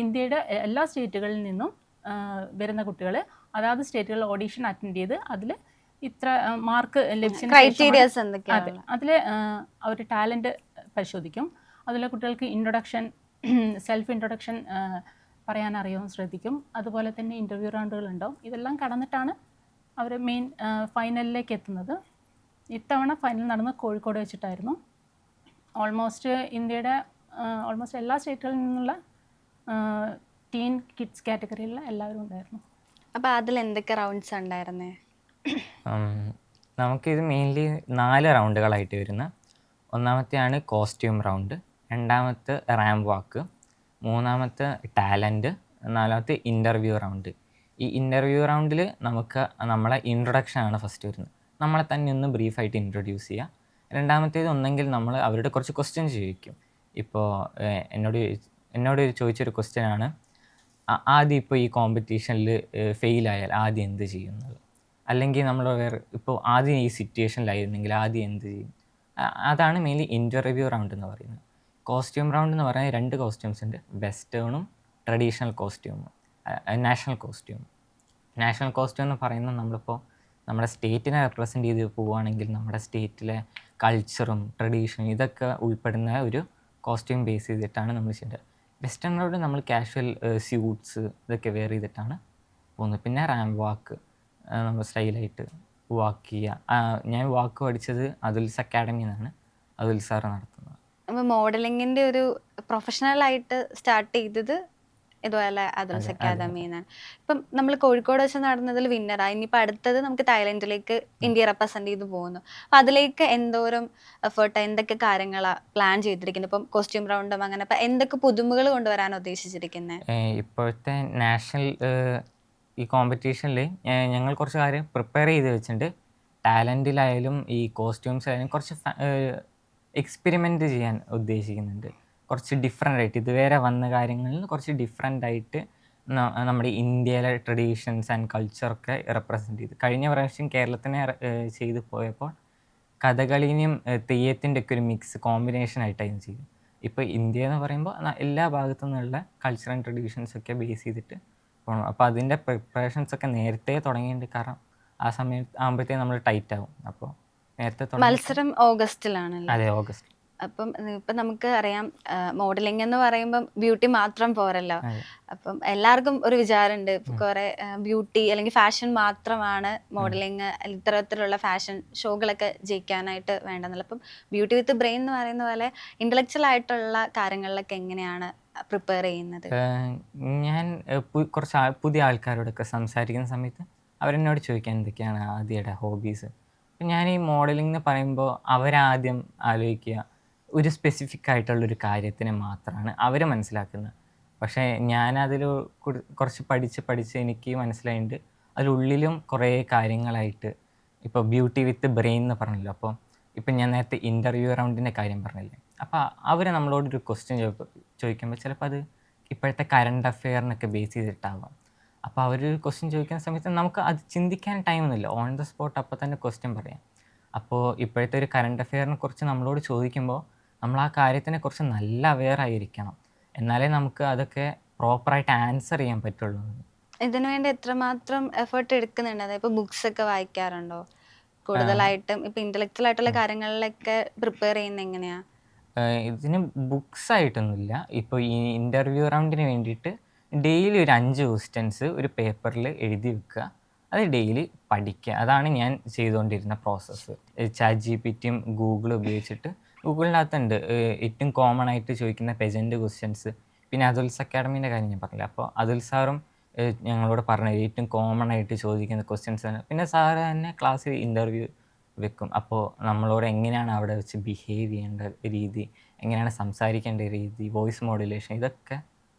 ഇന്ത്യയുടെ എല്ലാ സ്റ്റേറ്റുകളിൽ നിന്നും വരുന്ന കുട്ടികൾ അതാത് സ്റ്റേറ്റുകളിൽ ഓഡീഷൻ അറ്റൻഡ് ചെയ്ത് അതിൽ ഇത്ര മാർക്ക് ലഭിച്ചതിന് ക്രൈറ്റീരിയാസ് എന്തൊക്കെയാണ്? അതിൽ അവർ ടാലൻറ്റ് പരിശോധിക്കും. അതിലെ കുട്ടികൾക്ക് ഇൻട്രൊഡക്ഷൻ, സെൽഫ് ഇൻട്രൊഡക്ഷൻ പറയാനറിയാമെന്ന് ശ്രദ്ധിക്കും. അതുപോലെ തന്നെ ഇൻ്റർവ്യൂ റൗണ്ടുകളുണ്ടാവും. ഇതെല്ലാം കടന്നിട്ടാണ് അവർ മെയിൻ ഫൈനലിലേക്ക് എത്തുന്നത്. ഇത്തവണ ഫൈനൽ നടന്നത് കോഴിക്കോട് വെച്ചിട്ടായിരുന്നു. ഓൾമോസ്റ്റ് ഇന്ത്യയുടെ ഓൾമോസ്റ്റ് എല്ലാ സ്റ്റേറ്റുകളിൽ നിന്നുള്ള ടീൻ കിഡ്സ് കാറ്റഗറിയിലുള്ള എല്ലാവരും ഉണ്ടായിരുന്നു. അപ്പോൾ അതിൽ എന്തൊക്കെ റൗണ്ട്സ് ഉണ്ടായിരുന്നേ? നമുക്കിത് മെയിൻലി 4 റൗണ്ടുകളായിട്ട് വരുന്ന. ഒന്നാമത്തെയാണ് കോസ്റ്റ്യൂം റൗണ്ട്, രണ്ടാമത്തെ റാമ്പ് വാക്ക്, മൂന്നാമത്തെ ടാലൻറ്റ്, നാലാമത്തെ ഇൻ്റർവ്യൂ റൗണ്ട്. ഈ ഇൻ്റർവ്യൂ റൗണ്ടിൽ നമുക്ക് നമ്മളെ ഇൻട്രൊഡക്ഷനാണ് ഫസ്റ്റ് വരുന്നത്. നമ്മളെ തന്നെ ഒന്ന് ബ്രീഫായിട്ട് ഇൻട്രൊഡ്യൂസ് ചെയ്യുക. രണ്ടാമത്തേത് ഒന്നെങ്കിൽ നമ്മൾ അവരുടെ കുറച്ച് ക്വസ്റ്റ്യൻസ് ചോദിക്കും. ഇപ്പോൾ എന്നോട് ചോദിച്ചൊരു ക്വസ്റ്റ്യനാണ്, ആദ്യം ഇപ്പോൾ ഈ കോമ്പറ്റീഷനിൽ ഫെയിലായാൽ ആദ്യം എന്ത് ചെയ്യുന്നത്, അല്ലെങ്കിൽ നമ്മൾ വേറെ ഇപ്പോൾ ആദ്യം ഈ സിറ്റുവേഷനിലായിരുന്നെങ്കിൽ ആദ്യം എന്ത് ചെയ്യും. അതാണ് മെയിൻലി ഇൻ്റർവ്യൂ റൗണ്ട് എന്ന് പറയുന്നത്. കോസ്റ്റ്യൂം റൗണ്ട് എന്ന് പറയുന്നത് 2 കോസ്റ്റ്യൂംസ് ഉണ്ട്, വെസ്റ്റേണും ട്രഡീഷണൽ കോസ്റ്റ്യൂമും. നാഷണൽ കോസ്റ്റ്യൂം എന്ന് പറയുന്നത് നമ്മളിപ്പോൾ നമ്മുടെ സ്റ്റേറ്റിനെ റെപ്രസെൻ്റ് ചെയ്ത് പോവുകയാണെങ്കിൽ നമ്മുടെ സ്റ്റേറ്റിലെ കൾച്ചറും ട്രഡീഷനും ഇതൊക്കെ ഉൾപ്പെടുന്ന ഒരു കോസ്റ്റ്യൂം ബേസ് ചെയ്തിട്ടാണ് നമ്മൾ ചെയ്യേണ്ടത്. വെസ്റ്റേൺ റൗണ്ട് നമ്മൾ കാഷ്വൽ സ്യൂട്ട്സ് ഇതൊക്കെ വെയർ ചെയ്തിട്ടാണ് പോകുന്നത്. പിന്നെ റാമ്പ് വാക്ക്, നമ്മൾ സ്റ്റൈലായിട്ട് വാക്ക് ചെയ്യുക. ഞാൻ വാക്ക് പഠിച്ചത് അതുൽസ് അക്കാഡമി എന്നാണ്, അതുൽ സാറ് നടത്തുന്നത്. അപ്പോൾ മോഡലിങ്ങിൻ്റെ ഒരു പ്രൊഫഷണലായിട്ട് സ്റ്റാർട്ട് ചെയ്തത് ഇതുപോലെ അതുൽസ് അക്കാദമിന്നാണ്. ഇപ്പം നമ്മൾ കോഴിക്കോട് വെച്ച് നടന്നതിൽ വിന്നറായി. ഇനിയിപ്പോൾ അടുത്തത് നമുക്ക് തായ്ലൻഡിലേക്ക് ഇന്ത്യ റെപ്രസെൻ്റ് ചെയ്ത് പോകുന്നു. അപ്പം അതിലേക്ക് എന്തോരം എഫേർട്ട്, എന്തൊക്കെ കാര്യങ്ങളാണ് പ്ലാൻ ചെയ്തിരിക്കുന്നത്? ഇപ്പം കോസ്റ്റ്യൂം റൗണ്ടും അങ്ങനെ, അപ്പം എന്തൊക്കെ പുതുമകൾ കൊണ്ടുവരാൻ ഉദ്ദേശിച്ചിരിക്കുന്നത്? ഇപ്പോഴത്തെ നാഷണൽ ഈ കോമ്പറ്റീഷനിൽ ഞങ്ങൾ കുറച്ച് കാര്യം പ്രിപ്പയർ ചെയ്ത് വെച്ചിട്ടുണ്ട്. ടാലൻറ്റിലായാലും ഈ കോസ്റ്റ്യൂംസിലായാലും കുറച്ച് എക്സ്പെരിമെൻറ്റ് ചെയ്യാൻ ഉദ്ദേശിക്കുന്നുണ്ട്. കുറച്ച് ഡിഫറെൻ്റ് ആയിട്ട് ഇതുവരെ വന്ന കാര്യങ്ങളിൽ നിന്ന് കുറച്ച് ഡിഫറെൻ്റ് ആയിട്ട് നമ്മുടെ ഇന്ത്യയിലെ ട്രഡീഷൻസ് ആൻഡ് കൾച്ചറൊക്കെ റെപ്രസെൻ്റ് ചെയ്ത്. കഴിഞ്ഞ പ്രാവശ്യം കേരളത്തിനെ ചെയ്ത് പോയപ്പോൾ കഥകളിനെയും തെയ്യത്തിൻ്റെ ഒക്കെ ഒരു മിക്സ് കോമ്പിനേഷൻ ആയിട്ടായിരുന്നു ചെയ്തത്. ഇപ്പോൾ ഇന്ത്യ എന്ന് പറയുമ്പോൾ എല്ലാ ഭാഗത്തു നിന്നുള്ള കൾച്ചർ ആൻഡ് ട്രഡീഷൻസൊക്കെ ബേസ് ചെയ്തിട്ട് പോകണം. അപ്പോൾ അതിൻ്റെ പ്രിപ്പറേഷൻസൊക്കെ നേരത്തെ തുടങ്ങിയിട്ടുണ്ട്. കാരണം ആ സമയത്ത് ആകുമ്പോഴത്തേക്കും നമ്മൾ ടൈറ്റ് ആവും. അപ്പോൾ നേരത്തെ മത്സരം ഓഗസ്റ്റിലാണല്ലോ. അതെ, ഓഗസ്റ്റ്. അപ്പം ഇപ്പം നമുക്ക് അറിയാം, മോഡലിംഗ് എന്ന് പറയുമ്പം ബ്യൂട്ടി മാത്രം പോരല്ലോ. അപ്പം എല്ലാവർക്കും ഒരു വിചാരമുണ്ട്, കുറെ ബ്യൂട്ടി അല്ലെങ്കിൽ ഫാഷൻ മാത്രമാണ് മോഡലിംഗ്, ഇത്തരത്തിലുള്ള ഫാഷൻ ഷോകളൊക്കെ ജയിക്കാനായിട്ട് വേണ്ടെന്നുള്ള. അപ്പം ബ്യൂട്ടി വിത്ത് ബ്രെയിൻ എന്ന് പറയുന്ന പോലെ ഇന്റലക്ച്വൽ ആയിട്ടുള്ള കാര്യങ്ങളിലൊക്കെ എങ്ങനെയാണ് പ്രിപ്പയർ ചെയ്യുന്നത്? ഞാൻ കുറച്ച് പുതിയ ആൾക്കാരോടൊക്കെ സംസാരിക്കുന്ന സമയത്ത് അവരെന്നോട് ചോദിക്കാൻ എന്തൊക്കെയാണ് ആദ്യയുടെ ഹോബീസ്. അപ്പം ഞാൻ ഈ മോഡലിംഗ് എന്ന് പറയുമ്പോൾ അവരാദ്യം ആലോചിക്കുക ഒരു സ്പെസിഫിക് ആയിട്ടുള്ളൊരു കാര്യത്തിനെ മാത്രമാണ് അവർ മനസ്സിലാക്കുന്നത്. പക്ഷേ ഞാനതിൽ കുറച്ച് പഠിച്ച് എനിക്ക് മനസ്സിലായിട്ടുണ്ട് അതിലുള്ളിലും കുറേ കാര്യങ്ങളായിട്ട്. ഇപ്പോൾ ബ്യൂട്ടി വിത്ത് ബ്രെയിൻ എന്ന് പറഞ്ഞല്ലോ. അപ്പോൾ ഇപ്പം ഞാൻ നേരത്തെ ഇൻ്റർവ്യൂ റൗണ്ടിൻ്റെ കാര്യം പറഞ്ഞില്ലേ, അപ്പോൾ അവർ നമ്മളോടൊരു ക്വസ്റ്റ്യൻ ചോദിക്കുമ്പോൾ ചിലപ്പോൾ അത് ഇപ്പോഴത്തെ കറണ്ട് അഫെയറിനൊക്കെ ബേസ് ചെയ്തിട്ടാവാം. അപ്പോൾ അവർ ക്വസ്റ്റ്യൻ ചോദിക്കുന്ന സമയത്ത് നമുക്ക് അത് ചിന്തിക്കാൻ ടൈമൊന്നുമില്ല, ഓൺ ദ സ്പോട്ട് അപ്പോൾ തന്നെ ക്വസ്റ്റ്യൻ പറയാം. അപ്പോൾ ഇപ്പോഴത്തെ ഒരു കറണ്ട് അഫെയറിനെ കുറിച്ച് നമ്മളോട് ചോദിക്കുമ്പോൾ നമ്മൾ ആ കാര്യത്തിനെ കുറിച്ച് നല്ല അവെയർ ആയിരിക്കണം, എന്നാലേ നമുക്ക് അതൊക്കെ പ്രോപ്പറായിട്ട് ആൻസർ ചെയ്യാൻ പറ്റുള്ളൂ. ഇതിനു വേണ്ടി എത്രമാത്രം എഫേർട്ട് എടുക്കുന്നുണ്ട്? അതായത് ഇപ്പോൾ ബുക്സ് ഒക്കെ വായിക്കാറുണ്ടോ കൂടുതലായിട്ടും? ഇപ്പം ഇൻ്റലക്ച്വൽ ആയിട്ടുള്ള കാര്യങ്ങളിലൊക്കെ പ്രിപ്പയർ ചെയ്യുന്നത് എങ്ങനെയാണ്? ഇതിന് ബുക്സ് ആയിട്ടൊന്നുമില്ല. ഇപ്പോൾ ഈ ഇൻ്റർവ്യൂ റൗണ്ടിന് വേണ്ടിയിട്ട് ഡെയിലി ഒരു 5 ക്വസ്റ്റ്യൻസ് ഒരു പേപ്പറിൽ എഴുതി വെക്കുക, അത് ഡെയിലി പഠിക്കുക. അതാണ് ഞാൻ ചെയ്തുകൊണ്ടിരുന്ന പ്രോസസ്സ്. ChatGPTയും ഗൂഗിളും ഉപയോഗിച്ചിട്ട്, ഗൂഗിളിനകത്തുണ്ട് ഏറ്റവും കോമൺ ആയിട്ട് ചോദിക്കുന്ന പെജൻ്റ് ക്വസ്റ്റ്യൻസ്. പിന്നെ അതുൽസ് അക്കാഡമീൻ്റെ കാര്യം ഞാൻ പറഞ്ഞില്ല, അപ്പോൾ അതുൽ സാറും ഞങ്ങളോട് പറഞ്ഞത് ഏറ്റവും കോമൺ ആയിട്ട് ചോദിക്കുന്ന ക്വസ്റ്റ്യൻസ് ആണ്. പിന്നെ സാറ് തന്നെ ക്ലാസ്സിൽ ഇൻ്റർവ്യൂ വെക്കും. അപ്പോൾ നമ്മളോട് എങ്ങനെയാണ് അവിടെ വെച്ച് ബിഹേവ് ചെയ്യേണ്ട രീതി, എങ്ങനെയാണ് സംസാരിക്കേണ്ട രീതി, വോയിസ് മോഡുലേഷൻ, ഇതൊക്കെ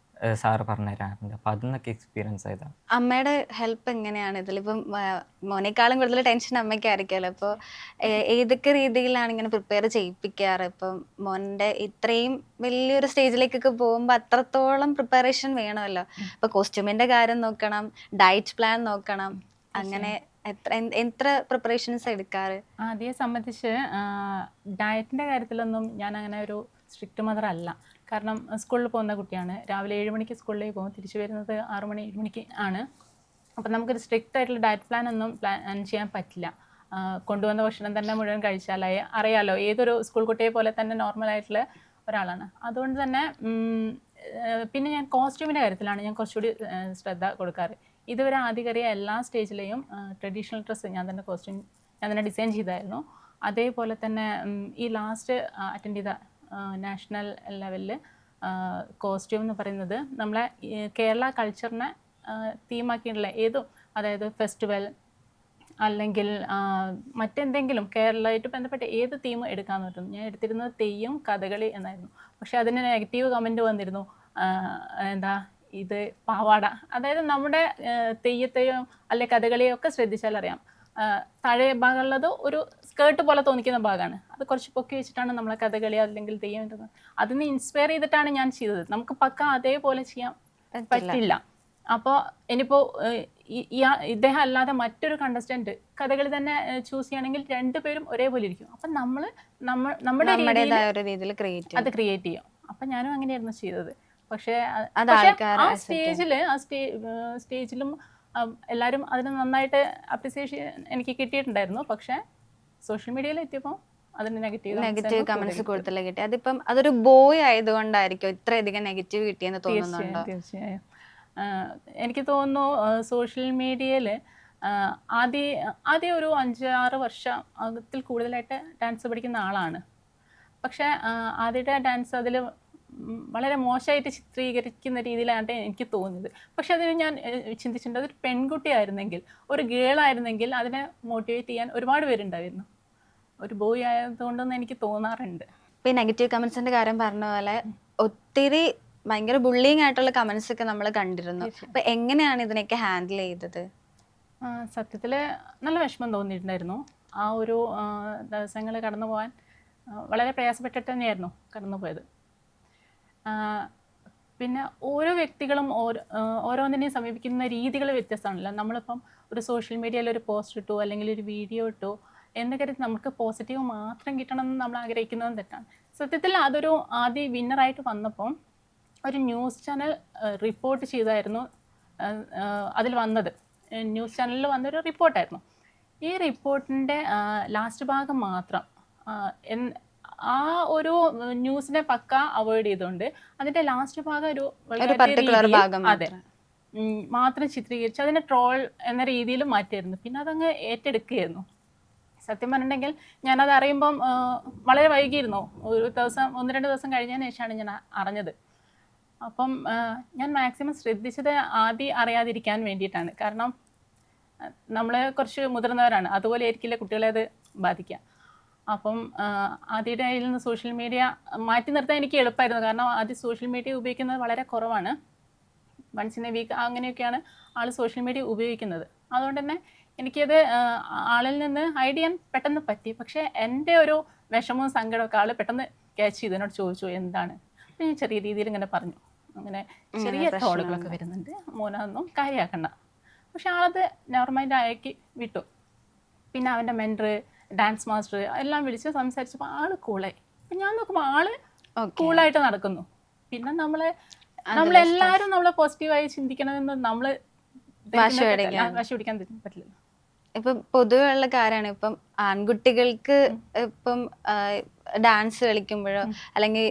സാറ് പറഞ്ഞു തരാറുണ്ട്. അപ്പോൾ അതിന്നൊക്കെ എക്സ്പീരിയൻസ് ആയതാണ്. അമ്മയുടെ ഹെൽപ്പ് എങ്ങനെയാണ് ഇതിലിപ്പം? മോനേക്കാളും കൂടുതൽ ടെൻഷൻ അമ്മയ്ക്കായിരിക്കുമല്ലോ. അപ്പോൾ ഏതൊക്കെ രീതിയിലാണ് ഇങ്ങനെ പ്രിപ്പയർ ചെയ്യിപ്പിക്കാറ്? ഇപ്പം മോൻ്റെ ഇത്രയും വലിയൊരു സ്റ്റേജിലേക്കൊക്കെ പോകുമ്പോൾ അത്രത്തോളം പ്രിപ്പറേഷൻ വേണമല്ലോ. ഇപ്പോൾ കോസ്റ്റ്യൂമിൻ്റെ കാര്യം നോക്കണം, ഡയറ്റ് പ്ലാൻ നോക്കണം, അങ്ങനെ എത്ര പ്രിപ്പറേഷൻസ് എടുക്കാറ്? ആദ്യം സംബന്ധിച്ച് ഡയറ്റിൻ്റെ കാര്യത്തിലൊന്നും ഞാൻ അങ്ങനെ ഒരു സ്ട്രിക്റ്റ് മദർ അല്ല. കാരണം സ്കൂളിൽ പോകുന്ന കുട്ടിയാണ്, രാവിലെ 7 മണിക്ക് സ്കൂളിലേക്ക് പോകും, തിരിച്ചു വരുന്നത് 6 മണി 7 മണിക്ക് ആണ്. അപ്പം നമുക്കൊരു സ്ട്രിക്റ്റ് ആയിട്ടുള്ള ഡയറ്റ് പ്ലാൻ ഒന്നും പ്ലാൻ ചെയ്യാൻ പറ്റില്ല. കൊണ്ടുവന്ന ഭക്ഷണം തന്നെ മുഴുവൻ കഴിച്ചാലായി അറിയാലോ, ഏതൊരു സ്കൂൾ കുട്ടിയെ പോലെ തന്നെ നോർമലായിട്ടുള്ള ഒരാളാണ്. അതുകൊണ്ട് തന്നെ പിന്നെ ഞാൻ കോസ്റ്റ്യൂമിൻ്റെ കാര്യത്തിലാണ് ഞാൻ കുറച്ചുകൂടി ശ്രദ്ധ കൊടുക്കാറ്. ഇതുവരെ ആദ്യകറിയ എല്ലാ സ്റ്റേജിലെയും ട്രഡീഷണൽ ഡ്രസ്സ് ഞാൻ തന്നെ ഡിസൈൻ ചെയ്തായിരുന്നു. അതേപോലെ തന്നെ ഈ ലാസ്റ്റ് അറ്റൻഡ് ചെയ്ത നാഷണൽ ലെവലിൽ കോസ്റ്റ്യൂം എന്ന് പറയുന്നത് നമ്മളെ കേരള കൾച്ചറിനെ തീമാക്കിയിട്ടുള്ള ഏതും, അതായത് ഫെസ്റ്റിവൽ അല്ലെങ്കിൽ മറ്റെന്തെങ്കിലും കേരളമായിട്ട് ബന്ധപ്പെട്ട ഏത് തീം എടുക്കാമെന്ന് പറ്റും. ഞാൻ എടുത്തിരുന്നത് തെയ്യം കഥകളി എന്നായിരുന്നു. പക്ഷേ അതിന് നെഗറ്റീവ് കമൻറ്റ് വന്നിരുന്നു, ഇത് പാവാട, അതായത് നമ്മുടെ തെയ്യത്തെയോ അല്ലെ കഥകളിയോ ഒക്കെ ശ്രദ്ധിച്ചാൽ അറിയാം, താഴെ ഭാഗമുള്ളത് ഒരു സ്കേർട്ട് പോലെ തോന്നിക്കുന്ന ഭാഗമാണ്. അത് കുറച്ച് പൊക്കി വെച്ചിട്ടാണ് നമ്മളെ കഥകളി അല്ലെങ്കിൽ തെയ്യം അതിന് ഇൻസ്പയർ ചെയ്തിട്ടാണ് ഞാൻ ചെയ്തത്. നമുക്ക് പക്ക അതേപോലെ ചെയ്യാൻ പറ്റില്ല. അപ്പോൾ ഇനിയിപ്പോൾ ഇദ്ദേഹം അല്ലാതെ മറ്റൊരു കണ്ടസ്റ്റന്റ് കഥകളി തന്നെ ചൂസ് ചെയ്യുകയാണെങ്കിൽ രണ്ടുപേരും ഒരേപോലെ ഇരിക്കും. അപ്പം നമ്മുടെ രീതിയിൽ അത് ക്രിയേറ്റ് ചെയ്യും. അപ്പം ഞാനും അങ്ങനെയായിരുന്നു ചെയ്തത്. പക്ഷേ ആ സ്റ്റേജിലും എല്ലാവരും അതിന് നന്നായിട്ട് അപ്രിസിയേഷൻ എനിക്ക് കിട്ടിയിട്ടുണ്ടായിരുന്നു. പക്ഷേ സോഷ്യൽ മീഡിയയിൽ എത്തിയപ്പോൾ അതിന് നെഗറ്റീവ് കമന്റ്സ് കൂടുതൽ കിട്ടി. അതിപ്പം അതൊരു ബോയ് ആയതുകൊണ്ടായിരിക്കും ഇത്രയധികം നെഗറ്റീവ് കിട്ടിയെന്ന് തോന്നുന്നുണ്ടോ? തീർച്ചയായും എനിക്ക് തോന്നുന്നു സോഷ്യൽ മീഡിയയിൽ ആദ്യം ഒരു 5-6 വർഷത്തിൽ കൂടുതലായിട്ട് ഡാൻസ് പഠിക്കുന്ന ആളാണ്. പക്ഷേ ആദ്യത്തെ ഡാൻസ് അതിൽ വളരെ മോശമായിട്ട് ചിത്രീകരിക്കുന്ന രീതിയിലാണ് എനിക്ക് തോന്നിയത്. പക്ഷെ അതിന് ഞാൻ ചിന്തിച്ചിട്ടുണ്ട്, അതൊരു പെൺകുട്ടിയായിരുന്നെങ്കിൽ, ഒരു ഗേളായിരുന്നെങ്കിൽ അതിനെ മോട്ടിവേറ്റ് ചെയ്യാൻ ഒരുപാട് പേരുണ്ടായിരുന്നു. ഒരു ബോയ് ആയതുകൊണ്ടെന്ന് എനിക്ക് തോന്നാറുണ്ട്. ഇപ്പം ഈ നെഗറ്റീവ് കമൻസിൻ്റെ കാര്യം പറഞ്ഞ പോലെ ഒത്തിരി ഭയങ്കര ബുള്ളിങ് ആയിട്ടുള്ള കമൻസ് ഒക്കെ നമ്മൾ കണ്ടിരുന്നു. അപ്പം എങ്ങനെയാണ് ഇതിനൊക്കെ ഹാൻഡിൽ ചെയ്തത്? സത്യത്തിൽ നല്ല വിഷമം തോന്നിയിട്ടുണ്ടായിരുന്നു. ആ ഒരു ദിവസങ്ങൾ കടന്നു പോകാൻ വളരെ പ്രയാസപ്പെട്ടിട്ട് തന്നെയായിരുന്നു കടന്നു പോയത്. പിന്നെ ഓരോ വ്യക്തികളും ഓരോന്നിനെയും സമീപിക്കുന്ന രീതികൾ വ്യത്യസ്തമാണല്ലോ. നമ്മളിപ്പം ഒരു സോഷ്യൽ മീഡിയയിൽ ഒരു പോസ്റ്റ് ഇട്ടു അല്ലെങ്കിൽ ഒരു വീഡിയോ ഇട്ടു എന്ന് കരുതി നമുക്ക് പോസിറ്റീവ് മാത്രം കിട്ടണമെന്ന് നമ്മൾ ആഗ്രഹിക്കുന്നതും തെറ്റാണ്. സത്യത്തിൽ അതൊരു ആദ്യം വിന്നറായിട്ട് വന്നപ്പം ഒരു ന്യൂസ് ചാനൽ റിപ്പോർട്ട് ചെയ്തായിരുന്നു അതിൽ വന്നത്. ന്യൂസ് ചാനലിൽ വന്നൊരു റിപ്പോർട്ടായിരുന്നു. ഈ റിപ്പോർട്ടിൻ്റെ ലാസ്റ്റ് ഭാഗം മാത്രം ആ ഒരു ന്യൂസിനെ പക്ക അവോയ്ഡ് ചെയ്തുകൊണ്ട് അതിന്റെ ലാസ്റ്റ് ഭാഗം ഒരു അതെ മാത്രം ചിത്രീകരിച്ച് അതിനെ ട്രോൾ എന്ന രീതിയിൽ മാറ്റിയായിരുന്നു. പിന്നെ അതങ്ങ് ഏറ്റെടുക്കുകയായിരുന്നു. സത്യം പറഞ്ഞിട്ടുണ്ടെങ്കിൽ ഞാനത് അറിയുമ്പം വളരെ വൈകിയിരുന്നു. ഒരു ദിവസം 1-2 ദിവസം കഴിഞ്ഞതിന് ശേഷമാണ് ഞാൻ അറിഞ്ഞത്. അപ്പം ഞാൻ മാക്സിമം ശ്രദ്ധിച്ചത് ആദ്യം അറിയാതിരിക്കാൻ വേണ്ടിയിട്ടാണ്. കാരണം നമ്മൾ കുറച്ച് മുതിർന്നവരാണ്, അതുപോലെ ആയിരിക്കില്ല കുട്ടികളെ അത് ബാധിക്കുക. അപ്പം ആദ്യയുടെ കയ്യിൽ നിന്ന് സോഷ്യൽ മീഡിയ മാറ്റി നിർത്താൻ എനിക്ക് എളുപ്പമായിരുന്നു. കാരണം ആദ്യം സോഷ്യൽ മീഡിയ ഉപയോഗിക്കുന്നത് വളരെ കുറവാണ്. വൺസ് ഇൻ എ വീക്ക് അങ്ങനെയൊക്കെയാണ് ആൾ സോഷ്യൽ മീഡിയ ഉപയോഗിക്കുന്നത്. അതുകൊണ്ട് തന്നെ എനിക്കത് ആളിൽ നിന്ന് ഹൈഡ് ചെയ്യാൻ പെട്ടെന്ന് പറ്റി. പക്ഷേ എൻ്റെ ഒരു വിഷമവും സങ്കടമൊക്കെ ആൾ പെട്ടെന്ന് ക്യാച്ച് ചെയ്ത് എന്നോട് ചോദിച്ചു എന്താണ്. അപ്പം ഞാൻ ചെറിയ രീതിയിൽ ഇങ്ങനെ പറഞ്ഞു, അങ്ങനെ ചെറിയ ട്രോളുകളൊക്കെ വരുന്നുണ്ട്, മോനൊന്നും കാര്യമാക്കണ്ട. പക്ഷെ ആളത് നോർമലായിട്ട് ആക്കി വിട്ടു. പിന്നെ അവൻ്റെ മെൻറ്റർ, ഡാൻസ് മാസ്റ്റർ എല്ലാം വിളിച്ച് സംസാരിച്ചപ്പോൾ ആള് കൂളായി. അപ്പം ഞാൻ നോക്കുമ്പോൾ ആള് കൂളായിട്ട് നടക്കുന്നു. പിന്നെ നമ്മളെല്ലാവരും നമ്മളെ പോസിറ്റീവായി ചിന്തിക്കണമെന്ന് നമ്മൾ വാശി പിടിക്കാൻ പറ്റില്ല. ഇപ്പം പൊതുവെയുള്ള കാര്യമാണ്. ഇപ്പം ആൺകുട്ടികൾക്ക് ഇപ്പം ഡാൻസ് കളിക്കുമ്പോഴോ അല്ലെങ്കിൽ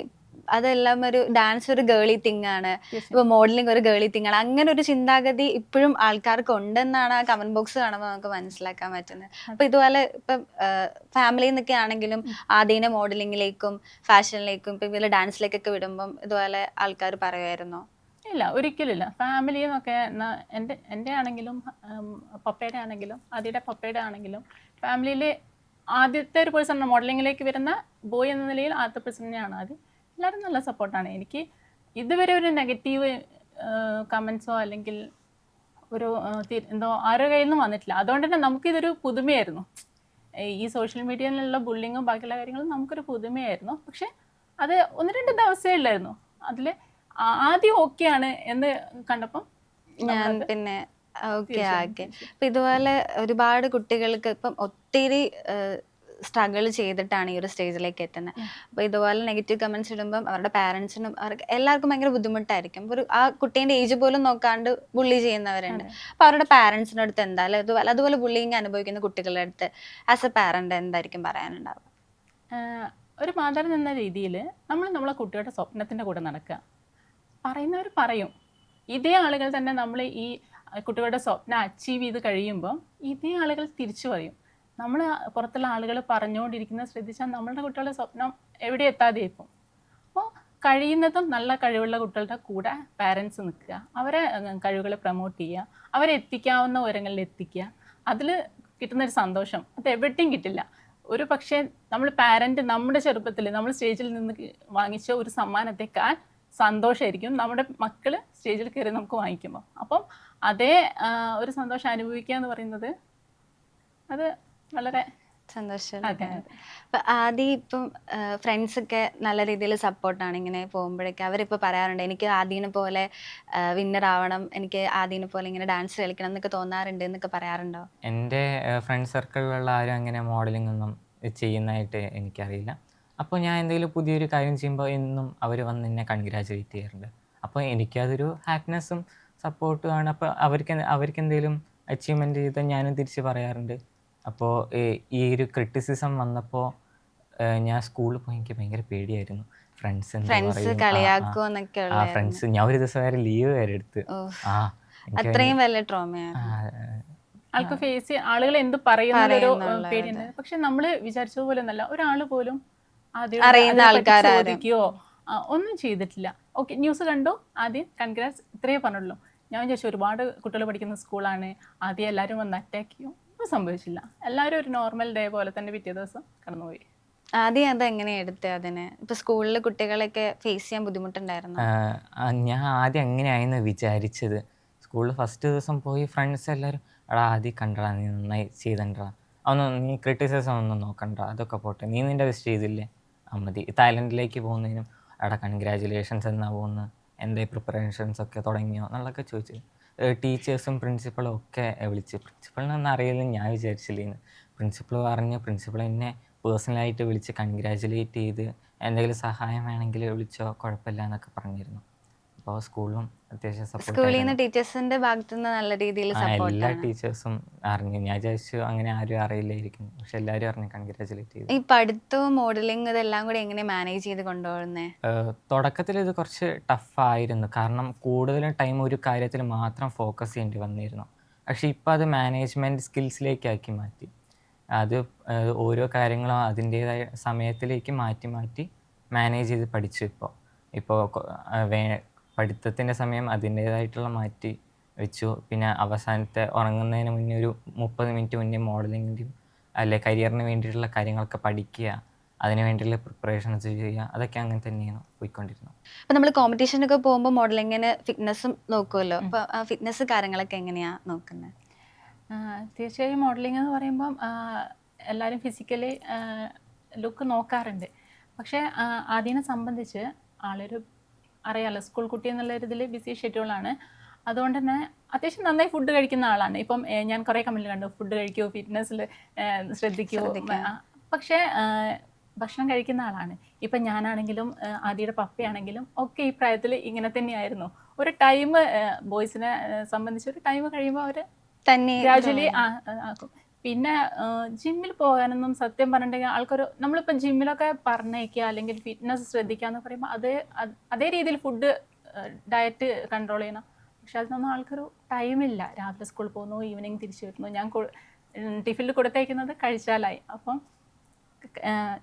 അതെല്ലാം ഒരു ഡാൻസ് ഒരു ഗേളി തിങ് ആണ്, ഇപ്പൊ മോഡലിംഗ് ഒരു ഗേളി തിങ് ആണ്, അങ്ങനെ ഒരു ചിന്താഗതി ഇപ്പോഴും ആൾക്കാർക്ക് ഉണ്ടെന്നാണ് ആ കമന്റ് ബോക്സ് കാണുമ്പോൾ നമുക്ക് മനസ്സിലാക്കാൻ പറ്റുന്നത്. അപ്പൊ ഇതുപോലെ ഇപ്പം ഫാമിലിയിൽ നിന്നൊക്കെ ആണെങ്കിലും ആദ്യം മോഡലിംഗിലേക്കും ഫാഷനിലേക്കും ഇപ്പൊ ഇതുപോലെ ഡാൻസിലേക്കൊക്കെ വിടുമ്പം ഇതുപോലെ ആൾക്കാർ പറയുമായിരുന്നോ? ഇല്ല, ഒരിക്കലില്ല. ഫാമിലിയിൽ നിന്നൊക്കെ എൻ്റെ ആണെങ്കിലും പപ്പയുടെ ആണെങ്കിലും ആദ്യയുടെ പപ്പയുടെ ആണെങ്കിലും ഫാമിലിയിൽ ആദ്യത്തെ ഒരു പേഴ്സൺ മോഡലിങ്ങിലേക്ക് വരുന്ന ബോയ് എന്ന നിലയിൽ ആദ്യത്തെ പേഴ്സൺ തന്നെയാണ്. അത് എല്ലാവരും നല്ല സപ്പോർട്ടാണ്. എനിക്ക് ഇതുവരെ ഒരു നെഗറ്റീവ് കമൻസോ അല്ലെങ്കിൽ ഒരു എന്തോ ആരുടെ കയ്യിൽ നിന്നും വന്നിട്ടില്ല. അതുകൊണ്ട് തന്നെ നമുക്കിതൊരു പുതുമയായിരുന്നു. ഈ സോഷ്യൽ മീഡിയയിലുള്ള ബുള്ളിങ്ങും ബാക്കിയുള്ള കാര്യങ്ങളും നമുക്കൊരു പുതുമയായിരുന്നു. പക്ഷെ അത് 1-2 ദിവസമേ ഉള്ളായിരുന്നു. അതിൽ ആദ്യം ഓക്കെയാണ് എന്ന് കണ്ടപ്പം ഞാൻ പിന്നെ ഓക്കെ ആക്കി. അപ്പം ഇതുപോലെ ഒരുപാട് കുട്ടികൾക്ക് ഇപ്പം ഒത്തിരി സ്ട്രഗിൾ ചെയ്തിട്ടാണ് ഈ ഒരു സ്റ്റേജിലേക്ക് എത്തുന്നത്. അപ്പോൾ ഇതുപോലെ നെഗറ്റീവ് കമൻറ്റ്സ് ഇടുമ്പം അവരുടെ പാരൻസിനും അവർക്ക് എല്ലാവർക്കും ഭയങ്കര ബുദ്ധിമുട്ടായിരിക്കും. ഒരു ആ കുട്ടീൻ്റെ ഏജ് പോലും നോക്കാണ്ട് ബുള്ളി ചെയ്യുന്നവരുണ്ട്. അപ്പോൾ അവരുടെ പാരൻസിൻ്റെ അടുത്ത് എന്തായാലും അതുപോലെ ബുള്ളിങ് അനുഭവിക്കുന്ന കുട്ടികളുടെ അടുത്ത് ആസ് എ പാരൻ്റ് എന്തായിരിക്കും പറയാനുണ്ടാവുക? ഒരു മാതാപിതാ എന്ന രീതിയിൽ നമ്മളെ കുട്ടികളുടെ സ്വപ്നത്തിൻ്റെ കൂടെ നടക്കുക. പറയുന്നവർ പറയും. ഇതേ ആളുകൾ തന്നെ നമ്മൾ ഈ കുട്ടികളുടെ സ്വപ്നം അച്ചീവ് ചെയ്ത് കഴിയുമ്പോൾ ഇതേ ആളുകൾ തിരിച്ചു പറയും. നമ്മൾ പുറത്തുള്ള ആളുകൾ പറഞ്ഞുകൊണ്ടിരിക്കുന്നത് ശ്രദ്ധിച്ചാൽ നമ്മളുടെ കുട്ടികളുടെ സ്വപ്നം എവിടെ എത്താതെ ഇപ്പം. അപ്പോൾ കഴിയുന്നതും നല്ല കഴിവുള്ള കുട്ടികളുടെ കൂടെ പാരൻസ് നിൽക്കുക, അവരെ കഴിവുകളെ പ്രൊമോട്ട് ചെയ്യുക, അവരെ എത്തിക്കാവുന്ന ഉയരങ്ങളിൽ എത്തിക്കുക. അതിൽ കിട്ടുന്നൊരു സന്തോഷം അത് എവിടെയും കിട്ടില്ല. ഒരു പക്ഷേ നമ്മൾ പാരൻറ്റ് നമ്മുടെ ചെറുപ്പത്തിൽ നമ്മൾ സ്റ്റേജിൽ നിന്ന് വാങ്ങിച്ച ഒരു സമ്മാനത്തെക്കാൾ സന്തോഷമായിരിക്കും നമ്മുടെ മക്കൾ സ്റ്റേജിൽ കയറി നമുക്ക് വാങ്ങിക്കുമ്പോൾ. അപ്പം അതേ ഒരു സന്തോഷം അനുഭവിക്കുക എന്ന് പറയുന്നത് അത് വളരെ സന്തോഷം. അതെ. അപ്പൊ ആദ്യം ഇപ്പം ഫ്രണ്ട്സൊക്കെ നല്ല രീതിയിൽ സപ്പോർട്ടാണ് ഇങ്ങനെ പോകുമ്പോഴേക്കും. അവരിപ്പോൾ പറയാറുണ്ട് എനിക്ക് ആദ്യനെ പോലെ വിന്നർ ആവണം, എനിക്ക് ആദ്യനെ പോലെ ഇങ്ങനെ ഡാൻസ് കളിക്കണം എന്നൊക്കെ തോന്നാറുണ്ട് എന്നൊക്കെ പറയാറുണ്ടോ? എൻ്റെ ഫ്രണ്ട് സർക്കിളിലുള്ള ആരും അങ്ങനെ മോഡലിംഗ് ഒന്നും ചെയ്യുന്നതായിട്ട് എനിക്കറിയില്ല. അപ്പോൾ ഞാൻ എന്തെങ്കിലും പുതിയൊരു കാര്യം ചെയ്യുമ്പോൾ എന്നും അവർ വന്ന് എന്നെ കൺഗ്രാജുലേറ്റ് ചെയ്യാറുണ്ട്. അപ്പോൾ എനിക്കതൊരു ഹാപ്പിനെസ്സും സപ്പോർട്ടുമാണ്. അപ്പോൾ അവർക്ക് എന്തെങ്കിലും അച്ചീവ്മെൻറ്റ് ചെയ്താൽ ഞാനും തിരിച്ച് പറയാറുണ്ട്. അപ്പോൾ ഈ ഒരു ക്രിറ്റിസിസം വന്നപ്പോൾ ഞാൻ സ്കൂളിൽ പോയി എനിക്ക് ഭയങ്കര പേടിയായിരുന്നു. ഫ്രണ്ട്സ് എന്താ ഫ്രണ്ട്സ് പറയും, കളിയാക്കുമോ എന്നൊക്കെ ഫ്രണ്ട്സ്. ഞാൻ ഒരു ദിവസം വരെ ലീവ് വരെ എടുത്ത്. എനിക്ക് അത്രയും വലിയ ട്രോമയാണ്. ആൾക്ക് ഫേസ് ആളുകൾ എന്ത് പറയുന്നൊരു പേടിയുണ്ട്. പക്ഷെ നമ്മൾ വിചാരിച്ചതുപോലെ ഒന്നല്ല. ഒരാൾ പോലും അറിയുന്ന ആൾക്കാരെ ചോദിക്കുകയോ ഒന്നും ചെയ്തിട്ടില്ല. ഓക്കെ, ന്യൂസ് കണ്ടു, ആദ്യം കൺഗ്രാറ്റ്സ് ഇത്രയേ പറഞ്ഞുള്ളൂ. ഞാൻ വിചാരിച്ചു ഒരുപാട് കുട്ടികൾ പഠിക്കുന്ന സ്കൂളാണ്, ആദ്യം എല്ലാവരും വന്ന് അറ്റാക്ക് ചെയ്യും. ഒന്നും സംഭവിച്ചില്ല. എല്ലാവരും ഒരു നോർമൽ ഡേ പോലെ തന്നെ പിറ്റേ ദിവസം കടന്നുപോയി. ആദ്യം അതെങ്ങനെയാണ് എടുത്തത്? അതിന് ഇപ്പൊ സ്കൂളിൽ കുട്ടികളൊക്കെ ഫേസ് ചെയ്യാൻ ബുദ്ധിമുട്ടുണ്ടായിരുന്നു? ഞാൻ ആദ്യം എങ്ങനെയായിരുന്നു വിചാരിച്ചത്. സ്കൂളിൽ ഫസ്റ്റ് ദിവസം പോയി ഫ്രണ്ട്സ് എല്ലാവരും എടാ ആദ്യം കണ്ടടാ, നീ നന്നായി ചെയ്തണ്ടാ, അതൊന്നും നീ ക്രിറ്റിസിസം ഒന്നും നോക്കണ്ട, അതൊക്കെ പോട്ടെ, നീ നിൻ്റെ ബെസ്റ്റ് ചെയ്തില്ലേ, മതി. തായ്ലൻഡിലേക്ക് പോകുന്നതിനും എടാ കൺഗ്രാജുലേഷൻസ് എന്നാ പോകുന്നത്, എൻ്റെ പ്രിപ്പറേഷൻസ് ഒക്കെ തുടങ്ങിയോ എന്നുള്ളതൊക്കെ ചോദിച്ചു. ടീച്ചേഴ്സും പ്രിൻസിപ്പളും ഒക്കെ വിളിച്ച്. പ്രിൻസിപ്പളിനൊന്നും അറിയില്ല, ഞാൻ വിചാരിച്ചില്ലേന്ന്. പ്രിൻസിപ്പൾ പറഞ്ഞു, പ്രിൻസിപ്പൾ എന്നെ പേഴ്സണലായിട്ട് വിളിച്ച് കൺഗ്രാജുലേറ്റ് ചെയ്ത് എന്തെങ്കിലും സഹായം വേണമെങ്കിൽ വിളിച്ചോ, കുഴപ്പമില്ല എന്നൊക്കെ പറഞ്ഞിരുന്നു. അപ്പോൾ സ്കൂളിലും അത്യാവശ്യം സപ്പോർട്ട്. സ്കൂളിൽ നിന്ന് ടീച്ചേഴ്സിന്റെ ഭാഗത്തു നിന്ന് നല്ല രീതിയിൽ എല്ലാ ടീച്ചേഴ്സും അറിഞ്ഞു. ഞാൻ വിചാരിച്ചു അങ്ങനെ ആരും അറിയില്ലായിരിക്കും, പക്ഷെ എല്ലാവരും അറിഞ്ഞു, കൺഗ്രാജുലേറ്റ് ചെയ്തു. ഈ പഠിത്തവും മോഡലിംഗ് ഇതെല്ലാം കൂടി എങ്ങനെ മാനേജ് ചെയ്ത് കൊണ്ടുപോകുന്നേ? തുടക്കത്തിൽ ഇത് കുറച്ച് ടഫായിരുന്നു, കാരണം കൂടുതലും ടൈം ഒരു കാര്യത്തിൽ മാത്രം ഫോക്കസ് ചെയ്യേണ്ടി വന്നിരുന്നു. പക്ഷെ ഇപ്പോൾ അത് മാനേജ്മെൻറ്റ് സ്കിൽസിലേക്കാക്കി മാറ്റി. അത് ഓരോ കാര്യങ്ങളും അതിൻ്റേതായ സമയത്തിലേക്ക് മാറ്റി മാറ്റി മാനേജ് ചെയ്ത് പഠിച്ചു. ഇപ്പോൾ പഠിത്തത്തിൻ്റെ സമയം അതിൻ്റേതായിട്ടുള്ള മാറ്റി വെച്ചു. പിന്നെ അവസാനത്തെ ഉറങ്ങുന്നതിന് മുന്നേ ഒരു 30 മിനിറ്റ് മുന്നേ മോഡലിങ്ങിൻ്റെയും അല്ലെ കരിയറിന് വേണ്ടിയിട്ടുള്ള കാര്യങ്ങളൊക്കെ പഠിക്കുക, അതിന് വേണ്ടിയുള്ള പ്രിപ്പറേഷൻസ് ചെയ്യുക, അതൊക്കെ അങ്ങനെ തന്നെയാണ് പോയിക്കൊണ്ടിരുന്നത്. അപ്പോൾ നമ്മൾ കോമ്പറ്റീഷനൊക്കെ പോകുമ്പോൾ മോഡലിങ്ങിന് ഫിറ്റ്നസ്സും നോക്കുമല്ലോ, അപ്പോൾ ആ ഫിറ്റ്നസ് കാര്യങ്ങളൊക്കെ എങ്ങനെയാണ് നോക്കുന്നത്? തീർച്ചയായും മോഡലിംഗ് എന്ന് പറയുമ്പം എല്ലാവരും ഫിസിക്കലി ലുക്ക് നോക്കാറുണ്ട്. പക്ഷേ അതിനെ സംബന്ധിച്ച് ആളൊരു അറിയാമല്ലോ, സ്കൂൾ കുട്ടി എന്നുള്ള ഒരു ഇതിൽ ബിസി ഷെഡ്യൂളാണ്. അതുകൊണ്ട് തന്നെ അത്യാവശ്യം നന്നായി ഫുഡ് കഴിക്കുന്ന ആളാണ്. ഇപ്പം ഞാൻ കുറേ കമൻറ്റിൽ കണ്ടു, ഫുഡ് കഴിക്കുമോ, ഫിറ്റ്നസ്സിൽ ശ്രദ്ധിക്കുമോ. പക്ഷേ ഭക്ഷണം കഴിക്കുന്ന ആളാണ്. ഇപ്പം ഞാനാണെങ്കിലും ആദിയുടെ പപ്പയാണെങ്കിലും ഒക്കെ ഈ പ്രായത്തിൽ ഇങ്ങനെ തന്നെയായിരുന്നു. ഒരു ടൈം ബോയ്സിനെ സംബന്ധിച്ച് ഒരു ടൈം കഴിയുമ്പോൾ അവർ തന്നെ ഗ്രാജുവലി ആക്കും. പിന്നെ ജിമ്മിൽ പോകാനൊന്നും സത്യം പറഞ്ഞിട്ടുണ്ടെങ്കിൽ ആൾക്കൊരു, നമ്മളിപ്പോൾ ജിമ്മിലൊക്കെ പറഞ്ഞേക്കുക അല്ലെങ്കിൽ ഫിറ്റ്നസ് ശ്രദ്ധിക്കുക എന്ന് പറയുമ്പോൾ അതേ രീതിയിൽ ഫുഡ് ഡയറ്റ് കൺട്രോൾ ചെയ്യണം. പക്ഷെ അതിനൊന്നും ആൾക്കൊരു ടൈമില്ല. രാവിലെ സ്കൂളിൽ പോകുന്നു, ഈവനിങ് തിരിച്ചു വരുന്നു. ഞാൻ ടിഫിനിൽ കൊടുത്തയക്കുന്നത് കഴിച്ചാലായി. അപ്പം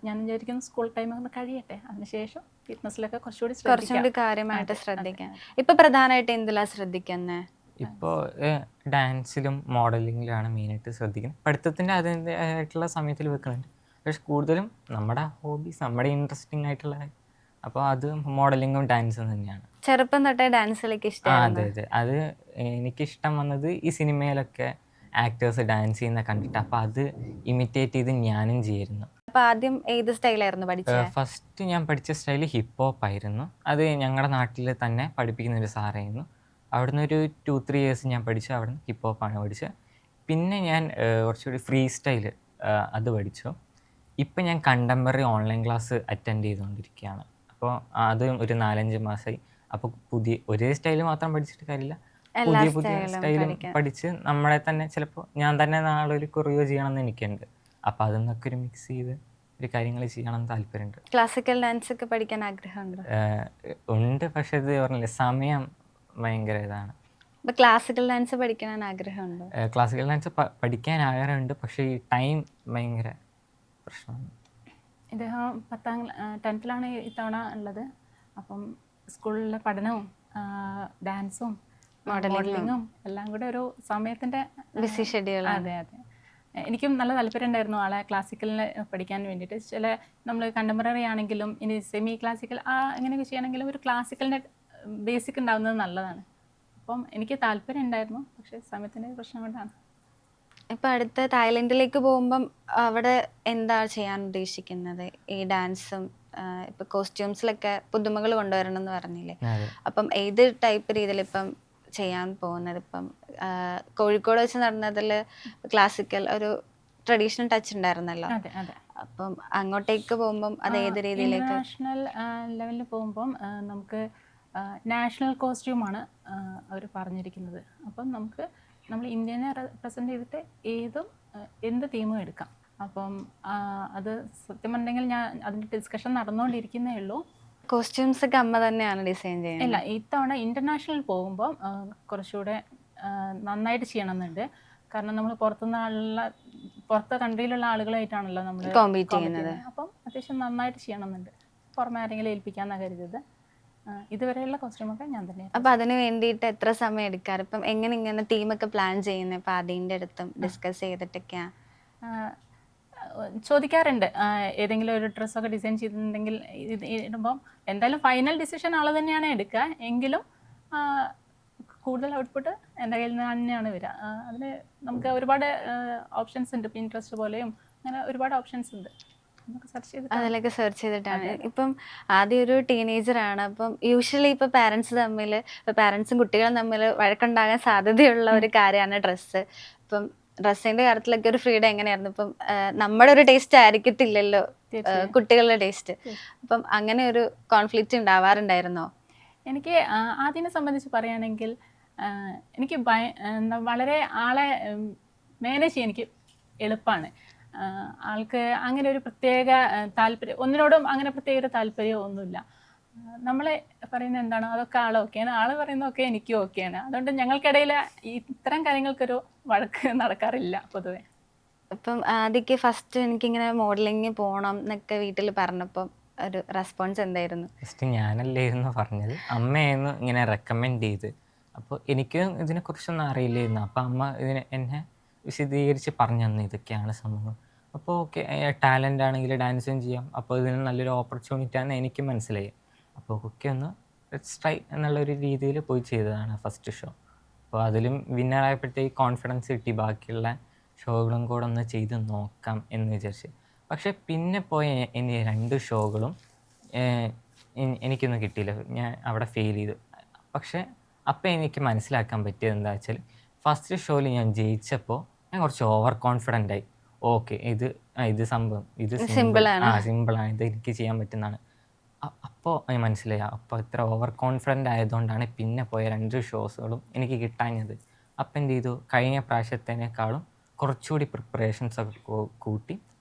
ഞാൻ വിചാരിക്കുന്നു സ്കൂൾ ടൈം ഒന്ന് കഴിയട്ടെ, അതിനുശേഷം ഫിറ്റ്നസ്സിലൊക്കെ കുറച്ചുകൂടി കാര്യമായിട്ട് ശ്രദ്ധിക്കാം. ഇപ്പം പ്രധാനമായിട്ട് എന്തെല്ലാം ശ്രദ്ധിക്കുന്നത്? ഇപ്പോൾ ഡാൻസിലും മോഡലിങ്ങിലാണ് മെയിനായിട്ട് ശ്രദ്ധിക്കുന്നത്. പഠിത്തത്തിൻ്റെ അതിൻ്റെതായിട്ടുള്ള സമയത്തിൽ വെക്കുന്നുണ്ട്, പക്ഷെ കൂടുതലും നമ്മുടെ ഹോബീസ്, നമ്മുടെ ഇൻട്രസ്റ്റിംഗ് ആയിട്ടുള്ള, അപ്പോൾ അത് മോഡലിങ്ങും ഡാൻസും തന്നെയാണ്. ചെറുപ്പം തൊട്ടേ ഡാൻസിലേക്ക് ഇഷ്ടം? അതെ അതെ, അത് എനിക്കിഷ്ടം വന്നത് ഈ സിനിമയിലൊക്കെ ആക്ടേഴ്സ് ഡാൻസ് ചെയ്യുന്ന കണ്ടിട്ട്, അപ്പോൾ അത് ഇമിറ്റേറ്റ് ചെയ്ത് ഞാനും ചെയ്യുന്നു. അപ്പോൾ ആദ്യം ഏത് സ്റ്റൈലായിരുന്നു പഠിച്ചത്? ഫസ്റ്റ് ഞാൻ പഠിച്ച സ്റ്റൈൽ ഹിപ്പ് ഹോപ്പ് ആയിരുന്നു. അത് ഞങ്ങളുടെ നാട്ടിൽ തന്നെ പഠിപ്പിക്കുന്ന ഒരു സാറായിരുന്നു. അവിടുന്ന് ഒരു 2-3 ഇയേഴ്സ് ഞാൻ പഠിച്ചു. അവിടുന്ന് ഹിപ്പ് ഹോപ്പാണ് പഠിച്ചത്. പിന്നെ ഞാൻ കുറച്ചുകൂടി ഫ്രീ സ്റ്റൈല് അത് പഠിച്ചു. ഇപ്പം ഞാൻ കണ്ടംപററി ഓൺലൈൻ ക്ലാസ് അറ്റൻഡ് ചെയ്തുകൊണ്ടിരിക്കുകയാണ്. അപ്പോൾ അത് ഒരു 4-5 മാസമായി. അപ്പോൾ ഒരേ സ്റ്റൈൽ മാത്രം പഠിച്ചിട്ട് കാര്യമില്ല, പുതിയ സ്റ്റൈലും പഠിച്ച് നമ്മളെ തന്നെ, ചിലപ്പോൾ ഞാൻ തന്നെ നാളെ ഒരു കൊറിയോ ചെയ്യണമെന്ന് എനിക്കുണ്ട്. അപ്പോൾ അതൊന്നൊക്കെ ഒരു മിക്സ് ചെയ്ത് ഒരു കാര്യങ്ങൾ ചെയ്യണമെന്ന് താല്പര്യമുണ്ട്. ക്ലാസിക്കൽ ഡാൻസ് ഒക്കെ പഠിക്കാൻ ആഗ്രഹമുണ്ടോ? ഉണ്ട്, പക്ഷേ ഇത് പറഞ്ഞില്ലേ, സമയം ഭയങ്കര ഇതാണ്. ക്ലാസിക്കൽ ഡാൻസ് പഠിക്കാൻ ആഗ്രഹമുണ്ടോ? ക്ലാസിക്കൽ ഡാൻസ് പഠിക്കാൻ ആഗ്രഹമുണ്ട്, പക്ഷേ ഈ ടൈം ഭയങ്കര പ്രശ്നമാണ്. ഇദ്ദേഹം 10th ഇത്തവണ ഉള്ളത്. അപ്പം സ്കൂളിലെ പഠനവും ഡാൻസും മോഡലിങ്ങും എല്ലാം കൂടെ ഒരു സമയത്തിൻ്റെ ബിസി ഷെഡ്യൂൾ. അതെ അതെ. എനിക്കും നല്ല താല്പര്യം ഉണ്ടായിരുന്നു ആളെ ക്ലാസിക്കലിന് പഠിക്കാൻ വേണ്ടിയിട്ട്. ചില നമ്മൾ കണ്ടംപററി ആണെങ്കിലും ഇനി സെമി ക്ലാസിക്കൽ അങ്ങനെയൊക്കെ ചെയ്യണമെങ്കിലും ഒരു ക്ലാസിക്കലിൻ്റെ ബേസിക് ഉണ്ടാകുന്നത് നല്ലതാണ്. അപ്പം എനിക്ക് താല്പര്യം ഉണ്ടായിരുന്നു, പക്ഷേ സമയത്തിൻ്റെ പ്രശ്നം കൊണ്ടാണ്. ഇപ്പം അടുത്ത തായ്ലൻഡിലേക്ക് പോകുമ്പം അവിടെ എന്താ ചെയ്യാൻ ഉദ്ദേശിക്കുന്നത്? ഈ ഡാൻസും ഇപ്പം കോസ്റ്റ്യൂംസിലൊക്കെ പുതുമകൾ കൊണ്ടുവരണം എന്ന് പറഞ്ഞില്ലേ, അപ്പം ഏത് ടൈപ്പ് രീതിയിൽ ഇപ്പം ചെയ്യാൻ പോകുന്നത്? ഇപ്പം കോഴിക്കോട് വെച്ച് നടന്നതിൽ ക്ലാസിക്കൽ ഒരു ട്രഡീഷണൽ ടച്ച് ഉണ്ടായിരുന്നല്ലോ, അതെ അതെ. അപ്പം അങ്ങോട്ടേക്ക് പോകുമ്പം അത് ഏത് രീതിയിലേക്ക്? ഇന്റർനാഷണൽ ലെവലിൽ പോകുമ്പം നമുക്ക് നാഷണൽ കോസ്റ്റ്യൂമാണ് അവർ പറഞ്ഞിരിക്കുന്നത്. അപ്പം നമ്മൾ ഇന്ത്യനെ റെപ്രസെൻ്റ് ചെയ്തിട്ട് എന്ത് തീമും എടുക്കാം. അപ്പം അത് സത്യം പറഞ്ഞെങ്കിൽ ഞാൻ അതിൻ്റെ ഡിസ്കഷൻ നടന്നുകൊണ്ടിരിക്കുന്നേ ഉള്ളൂ. കോസ്റ്റ്യൂംസ് ഒക്കെ അമ്മ തന്നെയാണ് ഡിസൈൻ ചെയ്യുന്നത്? ഇല്ല, ഇത്തവണ ഇൻ്റർനാഷണൽ പോകുമ്പോൾ കുറച്ചുകൂടെ നന്നായിട്ട് ചെയ്യണമെന്നുണ്ട്. കാരണം നമ്മൾ പുറത്തെ കൺട്രിയിലുള്ള ആളുകളായിട്ടാണല്ലോ നമ്മൾ കോമ്പീറ്റ് ചെയ്യുന്നത്. അപ്പം അത്യാവശ്യം നന്നായിട്ട് ചെയ്യണമെന്നുണ്ട്. പുറമെ ആരെങ്കിലും ഏൽപ്പിക്കാമെന്നാണ് കരുതിയത്. ഇതുവരെയുള്ള കോസ്റ്റ്യൂമൊക്കെ ഞാൻ തന്നെ. അപ്പം അതിന് വേണ്ടിയിട്ട് എത്ര സമയം എടുക്കാറ്? ഇപ്പം ഇങ്ങനെ തീമൊക്കെ പ്ലാൻ ചെയ്യുന്നത്? ഇപ്പം അതിൻ്റെ അടുത്തും ഡിസ്കസ് ചെയ്തിട്ടൊക്കെയാണ് ചോദിക്കാറുണ്ട്. ഏതെങ്കിലും ഒരു ഡ്രസ്സൊക്കെ ഡിസൈൻ ചെയ്തിട്ടുണ്ടെങ്കിൽ ഇടുമ്പം എന്തായാലും ഫൈനൽ ഡിസിഷൻ ആൾ തന്നെയാണ് എടുക്കുക. എങ്കിലും കൂടുതൽ ഔട്ട്പുട്ട് എൻ്റെ കയ്യിൽ നിന്ന് തന്നെയാണ് വരിക. അതിന് നമുക്ക് ഒരുപാട് ഓപ്ഷൻസ് ഉണ്ട്. പിൻട്രസ്റ്റ് പോലെയും അങ്ങനെ ഒരുപാട് ഓപ്ഷൻസ് ഉണ്ട്. അതിലൊക്കെ സെർച്ച് ചെയ്തിട്ടാണ്. ഇപ്പം ആദ്യം ഒരു ടീനേജറാണ്. അപ്പം യൂഷ്വലി ഇപ്പോൾ പാരൻസും കുട്ടികളും തമ്മിൽ വഴക്കുണ്ടാകാൻ സാധ്യതയുള്ള ഒരു കാര്യമാണ് ഡ്രസ്സ്. ഇപ്പം ഡ്രസ്സിൻ്റെ കാര്യത്തിലൊക്കെ ഒരു ഫ്രീഡം എങ്ങനെയായിരുന്നു? ഇപ്പം നമ്മുടെ ഒരു ടേസ്റ്റ് ആയിരിക്കത്തില്ലല്ലോ കുട്ടികളുടെ ടേസ്റ്റ്. അപ്പം അങ്ങനെ ഒരു കോൺഫ്ലിക്റ്റ് ഉണ്ടാവാറുണ്ടായിരുന്നോ? എനിക്ക് അതിനെ സംബന്ധിച്ച് പറയുകയാണെങ്കിൽ എനിക്ക് വളരെ ആളെ മാനേജ് ചെയ്യാൻ എനിക്ക് എളുപ്പമാണ്. ആൾക്ക് അങ്ങനെ ഒരു പ്രത്യേക താല്പര്യം ഒന്നിനോടും അങ്ങനെ പ്രത്യേക ഒരു താല്പര്യം ഒന്നുമില്ല. നമ്മളെ പറയുന്നത് എന്താണോ അതൊക്കെ ആൾ ഓക്കെയാണ്, ആൾ പറയുന്നതൊക്കെ എനിക്കും ഓക്കെയാണ്. അതുകൊണ്ട് ഞങ്ങൾക്കിടയിൽ ഇത്തരം കാര്യങ്ങൾക്കൊരു വഴക്ക് നടക്കാറില്ല പൊതുവെ. ഇപ്പം ആദ്യമൊക്കെ ഫസ്റ്റ് എനിക്കിങ്ങനെ മോഡലിങ് പോകണം എന്നൊക്കെ വീട്ടിൽ പറഞ്ഞപ്പം ഒരു റെസ്പോൺസ് എന്തായിരുന്നു? ഫസ്റ്റ് ഞാനല്ലായിരുന്നു പറഞ്ഞത്, അമ്മയായിരുന്നു ഇങ്ങനെ റെക്കമെൻഡ് ചെയ്ത്. അപ്പോൾ എനിക്ക് ഇതിനെക്കുറിച്ചൊന്നും അറിയില്ലായിരുന്നു. അപ്പോൾ അമ്മ എന്നെ വിശദീകരിച്ച് പറഞ്ഞു തന്നു ഇതൊക്കെയാണ് സംഭവം. അപ്പോൾ ഓക്കെ, ടാലൻ്റ് ആണെങ്കിൽ ഡാൻസും ചെയ്യാം, അപ്പോൾ ഇതിന് നല്ലൊരു ഓപ്പർച്യൂണിറ്റിയാണെന്ന് എനിക്ക് മനസ്സിലായി. അപ്പോൾ ഓക്കെ, ഒന്ന് ലെറ്റ്സ് ട്രൈ എന്നുള്ളൊരു രീതിയിൽ പോയി ചെയ്തതാണ് ഫസ്റ്റ് ഷോ. അപ്പോൾ അതിലും വിന്നറായപ്പോഴത്തേക്ക് കോൺഫിഡൻസ് കിട്ടി, ബാക്കിയുള്ള ഷോകളും കൂടെ ഒന്ന് ചെയ്ത് നോക്കാം എന്ന് വിചാരിച്ച്. പക്ഷേ പിന്നെ പോയ ഇനി 2 ഷോകളും എനിക്കൊന്നും കിട്ടിയില്ല, ഞാൻ അവിടെ ഫെയിൽ ചെയ്തു. പക്ഷേ അപ്പോൾ എനിക്ക് മനസ്സിലാക്കാൻ പറ്റിയത് എന്താ വെച്ചാൽ, ഫസ്റ്റ് ഷോയിൽ ഞാൻ ജയിച്ചപ്പോൾ ഞാൻ കുറച്ച് ഓവർ കോൺഫിഡൻ്റ് ആയി. ഓക്കെ, ഇത് സംഭവം ഇത് സിമ്പിളാണ്, ഇത് എനിക്ക് ചെയ്യാൻ പറ്റുന്നതാണ്. അപ്പോൾ മനസ്സിലായി. അപ്പോൾ ഇത്ര ഓവർ കോൺഫിഡൻ്റ് ആയതുകൊണ്ടാണ് പിന്നെ പോയ 2 ഷോസുകളും എനിക്ക് കിട്ടാഞ്ഞത്. അപ്പം എന്ത് ചെയ്തു, കഴിഞ്ഞ പ്രാവശ്യത്തേനേക്കാളും കുറച്ചുകൂടി പ്രിപ്പറേഷൻസൊക്കെ കൂട്ടി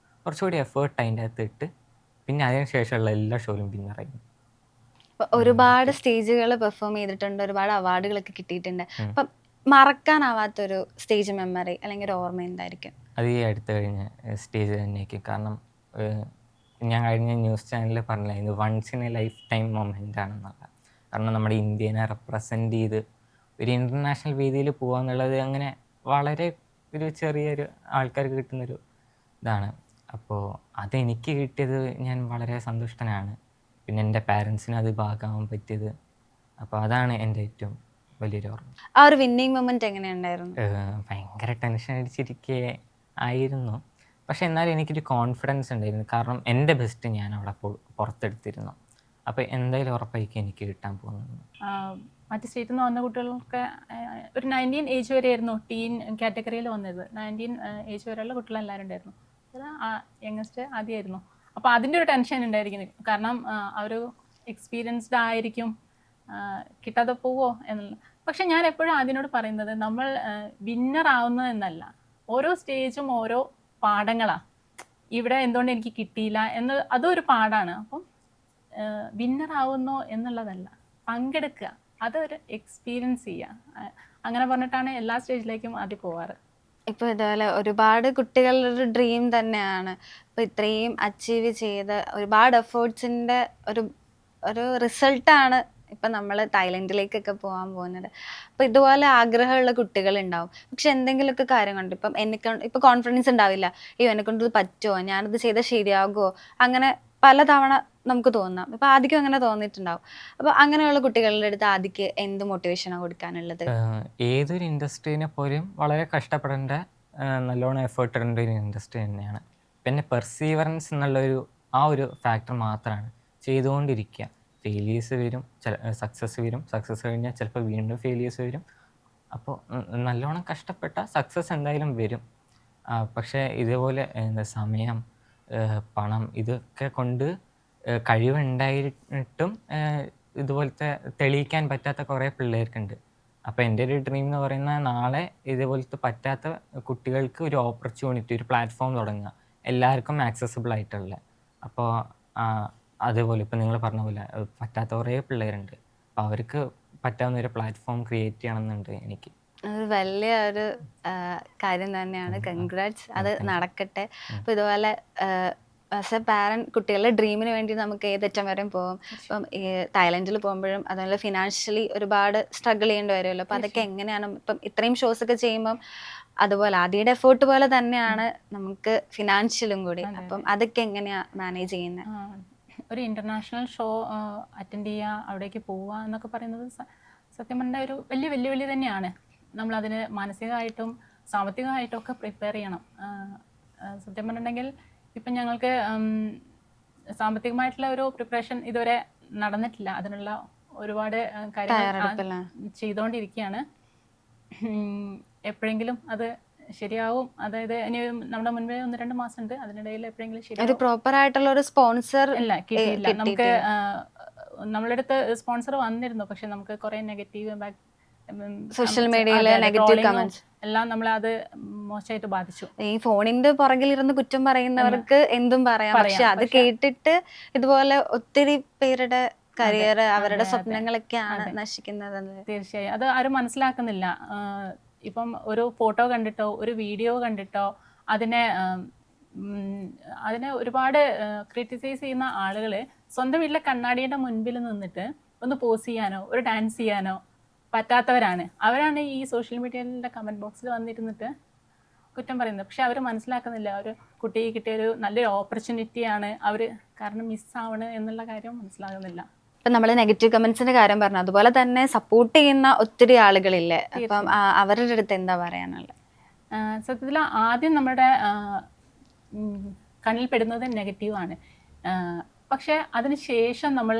കുറച്ചുകൂടി എഫേർട്ട് അതിൻ്റെ അകത്ത് ഇട്ട് പിന്നെ അതിനുശേഷമുള്ള എല്ലാ ഷോയിലും വിന്നറായി. ഒരുപാട് സ്റ്റേജുകൾ പെർഫോം ചെയ്തിട്ടുണ്ട്, ഒരുപാട് അവാർഡുകളൊക്കെ കിട്ടിയിട്ടുണ്ട്. അപ്പം മറക്കാനാവാത്തൊരു സ്റ്റേജ് മെമ്മറി അല്ലെങ്കിൽ ഒരു ഓർമ്മ എന്തായിരിക്കും? അത് ഈ അടുത്ത് കഴിഞ്ഞ സ്റ്റേജ് തന്നെയായിരിക്കും. കാരണം ഞാൻ കഴിഞ്ഞ ന്യൂസ് ചാനലിൽ പറഞ്ഞില്ല, ഇത് once in a lifetime moment ആണെന്നുള്ള. കാരണം നമ്മുടെ ഇന്ത്യനെ റെപ്രസെൻ്റ് ചെയ്ത് ഒരു ഇൻ്റർനാഷണൽ വേദിയിൽ പോകുക എന്നുള്ളത് അങ്ങനെ വളരെ ഒരു ചെറിയൊരു ആൾക്കാർക്ക് കിട്ടുന്നൊരു ഇതാണ്. അപ്പോൾ അതെനിക്ക് കിട്ടിയത് ഞാൻ വളരെ സന്തുഷ്ടനാണ്. പിന്നെ എൻ്റെ പാരൻസിന് അത് ഭാഗമാകാൻ പറ്റിയത്. അപ്പോൾ അതാണ് എൻ്റെ ഏറ്റവും വലിയൊരു ഓർമ്മ. ആ ഒരു വിന്നിങ് മൊമെൻ്റ് എങ്ങനെയുണ്ടായിരുന്നു? ഭയങ്കര ടെൻഷൻ അടിച്ചിരിക്കെ ആയിരുന്നു. പക്ഷെ എന്നാലും എനിക്കൊരു കോൺഫിഡൻസ് ഉണ്ടായിരുന്നു. കാരണം എൻ്റെ ബെസ്റ്റ് ഞാൻ അവിടെ പുറത്തെടുത്തിരുന്നു. അപ്പോൾ എന്തായാലും ഉറപ്പായിരിക്കും എനിക്ക് കിട്ടാൻ പോകുന്നത്. മറ്റ് സ്റ്റേറ്റിൽ നിന്ന് വന്ന കുട്ടികൾക്ക് ഒരു 19 ഏജ് വരെയായിരുന്നു ടീൻ കാറ്റഗറിയിൽ വന്നത്. 19 ഏജ് വരെയുള്ള കുട്ടികളെല്ലാവരും ഉണ്ടായിരുന്നു. അത് യങ്ങസ്റ്റ് ആദ്യമായിരുന്നു. അപ്പോൾ അതിൻ്റെ ഒരു ടെൻഷൻ ഉണ്ടായിരിക്കുന്നു. കാരണം അവർ എക്സ്പീരിയൻസ്ഡ് ആയിരിക്കും, കിട്ടാതെ പോവോ എന്നുള്ള. പക്ഷെ ഞാൻ എപ്പോഴും അതിനോട് പറയുന്നത്, നമ്മൾ വിന്നർ ആവുന്നതെന്നല്ല, ഓരോ സ്റ്റേജും ഓരോ പാഠങ്ങളാണ്. ഇവിടെ എന്തുകൊണ്ട് എനിക്ക് കിട്ടിയില്ല അതും ഒരു പാഠമാണ്. അപ്പം വിന്നർ ആവുന്നോ എന്നുള്ളതല്ല, പങ്കെടുക്കുക, അതൊരു എക്സ്പീരിയൻസ് ചെയ്യുക. അങ്ങനെ പറഞ്ഞിട്ടാണ് എല്ലാ സ്റ്റേജിലേക്കും ആദ്യം പോവാറ്. ഇപ്പോൾ ഇതുപോലെ ഒരുപാട് കുട്ടികളുടെ ഒരു ഡ്രീം തന്നെയാണ്. ഇപ്പോൾ ഇത്രയും അച്ചീവ് ചെയ്ത് ഒരുപാട് എഫേർട്സിൻ്റെ ഒരു റിസൾട്ടാണ് ഇപ്പം നമ്മൾ തായ്ലൻഡിലേക്കൊക്കെ പോകാൻ പോകുന്നത്. അപ്പോൾ ഇതുപോലെ ആഗ്രഹമുള്ള കുട്ടികളുണ്ടാവും. പക്ഷെ എന്തെങ്കിലുമൊക്കെ കാര്യം കൊണ്ട് ഇപ്പം ഇപ്പോൾ കോൺഫിഡൻസ് ഉണ്ടാവില്ല. അയ്യോ എന്നെക്കൊണ്ട് ഇത് പറ്റുമോ, ഞാനിത് ചെയ്താൽ ശരിയാകുമോ, അങ്ങനെ പലതവണ നമുക്ക് തോന്നാം. ഇപ്പം ആദ്യം അങ്ങനെ തോന്നിയിട്ടുണ്ടാവും. അപ്പോൾ അങ്ങനെയുള്ള കുട്ടികളുടെ അടുത്ത് ആദ്യം എന്ത് മോട്ടിവേഷനാണ് കൊടുക്കാനുള്ളത്? ഏതൊരു ഇൻഡസ്ട്രീനെ പോലും വളരെ കഷ്ടപ്പെടേണ്ട, നല്ലോണം എഫേർട്ട് ഇടേണ്ട ഒരു ഇൻഡസ്ട്രി തന്നെയാണ്. പിന്നെ പെർസീവറൻസ് എന്നുള്ളൊരു ഒരു ഫാക്ടർ മാത്രമാണ്. ചെയ്തുകൊണ്ടിരിക്കുക. ഫെയിലിയേഴ്സ് വരും, സക്സസ് വരും, സക്സസ് കഴിഞ്ഞാൽ ചിലപ്പോൾ വീണ്ടും ഫെയിലിയേഴ്സ് വരും. അപ്പോൾ നല്ലോണം കഷ്ടപ്പെട്ട സക്സസ് എന്തായാലും വരും. പക്ഷേ ഇതേപോലെ സമയം, പണം ഇതൊക്കെ കൊണ്ട് കഴിവുണ്ടായിട്ടും ഇതുപോലത്തെ തെളിയിക്കാൻ പറ്റാത്ത കുറേ പിള്ളേർക്കുണ്ട്. അപ്പോൾ എൻ്റെ ഒരു ഡ്രീം എന്ന് പറയുന്നത് നാളെ ഇതേപോലത്തെ പറ്റാത്ത കുട്ടികൾക്ക് ഒരു ഓപ്പർച്യൂണിറ്റി, ഒരു പ്ലാറ്റ്ഫോം തുടങ്ങുക, എല്ലാവർക്കും ആക്സസിബിൾ ആയിട്ടുള്ള. അപ്പോൾ അതേപോലെ ഇപ്പോൾ നിങ്ങൾ പറഞ്ഞ പോലെ പറ്റാത്ത കുറേ പിള്ളേരുണ്ട്. അപ്പോൾ അവർക്ക് പറ്റാവുന്ന ഒരു പ്ലാറ്റ്ഫോം ക്രിയേറ്റ് ചെയ്യണമെന്നുണ്ട് എനിക്ക്. അത് വലിയ ഒരു കാര്യം തന്നെയാണ്. കൺഗ്രാറ്റ്സ്, അത് നടക്കട്ടെ. അപ്പോൾ ഇതുപോലെ ആസ് എ പാരൻറ്റ് കുട്ടികളുടെ ഡ്രീമിന് വേണ്ടി നമുക്ക് ഏതറ്റം വരെയും പോകും. ഇപ്പം തായ്ലൻഡിൽ പോകുമ്പോഴും അതുപോലെ ഫിനാൻഷ്യലി ഒരുപാട് സ്ട്രഗിൾ ചെയ്യേണ്ടി വരുമല്ലോ. അപ്പോൾ അതൊക്കെ എങ്ങനെയാണ് ഇപ്പം ഇത്രയും ഷോസ് ഒക്കെ ചെയ്യുമ്പം അതുപോലെ ആദ്യയുടെ എഫേർട്ട് പോലെ തന്നെയാണ് നമുക്ക് ഫിനാൻഷ്യലും കൂടി. അപ്പം അതൊക്കെ എങ്ങനെയാണ് മാനേജ് ചെയ്യുന്നത്? ഒരു ഇൻ്റർനാഷണൽ ഷോ അറ്റൻഡ് ചെയ്യുക, അവിടേക്ക് പോവുക എന്നൊക്കെ പറയുന്നത് സത്യം പറഞ്ഞാൽ ഒരു വലിയ വെല്ലുവിളി തന്നെയാണ്. നമ്മളതിന് മാനസികമായിട്ടും സാമ്പത്തികമായിട്ടും ഒക്കെ പ്രിപ്പയർ ചെയ്യണം. സത്യം പറഞ്ഞിട്ടുണ്ടെങ്കിൽ ഇപ്പം ഞങ്ങൾക്ക് സാമ്പത്തികമായിട്ടുള്ള ഒരു പ്രിപ്പറേഷൻ ഇതുവരെ നടന്നിട്ടില്ല. അതിനുള്ള ഒരുപാട് കാര്യങ്ങൾ ചെയ്തുകൊണ്ടിരിക്കുകയാണ്. എപ്പോഴെങ്കിലും അത് ശരിയാവും. അതായത് ഇനി നമ്മുടെ മുൻപേ 1-2 മാസം ഉണ്ട്, അതിനിടയിൽ എപ്പോഴെങ്കിലും ശരിയാവും. പ്രോപ്പർ ആയിട്ടുള്ള ഒരു സ്പോൺസർ ഇല്ല, കിട്ടിയില്ല. നമുക്ക് നമ്മളുടെ അടുത്ത് സ്പോൺസർ വന്നിരുന്നു, പക്ഷെ നമുക്ക് കുറെ നെഗറ്റീവ് സോഷ്യൽ മീഡിയയിലെ നെഗറ്റീവ് കമന്റ്സ് എല്ലാം നമ്മളെ അത് മോശമായിട്ട് ബാധിച്ചു. ഈ ഫോണിന്റെ പുറകിലിരുന്ന് കുറ്റം പറയുന്നവർക്ക് എന്തും പറയാം, പക്ഷെ അത് കേട്ടിട്ട് ഇതുപോലെ ഒത്തിരി പേരുടെ കരിയർ, അവരുടെ സ്വപ്നങ്ങളൊക്കെയാണ് നശിക്കുന്നത്. തീർച്ചയായും അത് ആരും മനസ്സിലാക്കുന്നില്ല. ഇപ്പം ഒരു ഫോട്ടോ കണ്ടിട്ടോ ഒരു വീഡിയോ കണ്ടിട്ടോ അതിനെ ഒരുപാട് ക്രിറ്റിസൈസ് ചെയ്യുന്ന ആളുകൾ സ്വന്തം വീട്ടിലെ കണ്ണാടിയുടെ മുൻപിൽ നിന്നിട്ട് ഒന്ന് പോസ് ചെയ്യാനോ ഒരു ഡാൻസ് ചെയ്യാനോ പറ്റാത്തവരാണ്. അവരാണ് ഈ സോഷ്യൽ മീഡിയയിലെ കമൻറ്റ് ബോക്സിൽ വന്നിരുന്നിട്ട് കുറ്റം പറയുന്നത്. പക്ഷെ അവർ മനസ്സിലാക്കുന്നില്ല, ഒരു കുട്ടിക്ക് കിട്ടിയൊരു നല്ലൊരു ഓപ്പർച്യൂണിറ്റിയാണ് അവർ കാരണം മിസ്സാവണ് എന്നുള്ള കാര്യം മനസ്സിലാകുന്നില്ല. ഇപ്പം നമ്മൾ നെഗറ്റീവ് കമന്റ്സിന്റെ കാര്യം പറഞ്ഞു, അതുപോലെ തന്നെ സപ്പോർട്ട് ചെയ്യുന്ന ഒത്തിരി ആളുകളില്ലേ, അപ്പം അവരുടെ അടുത്ത് എന്താ പറയാനുള്ളത്? സത്യത്തിൽ ആദ്യം നമ്മുടെ കണ്ണിൽ പെടുന്നത് നെഗറ്റീവാണ്. പക്ഷെ അതിന് ശേഷം നമ്മൾ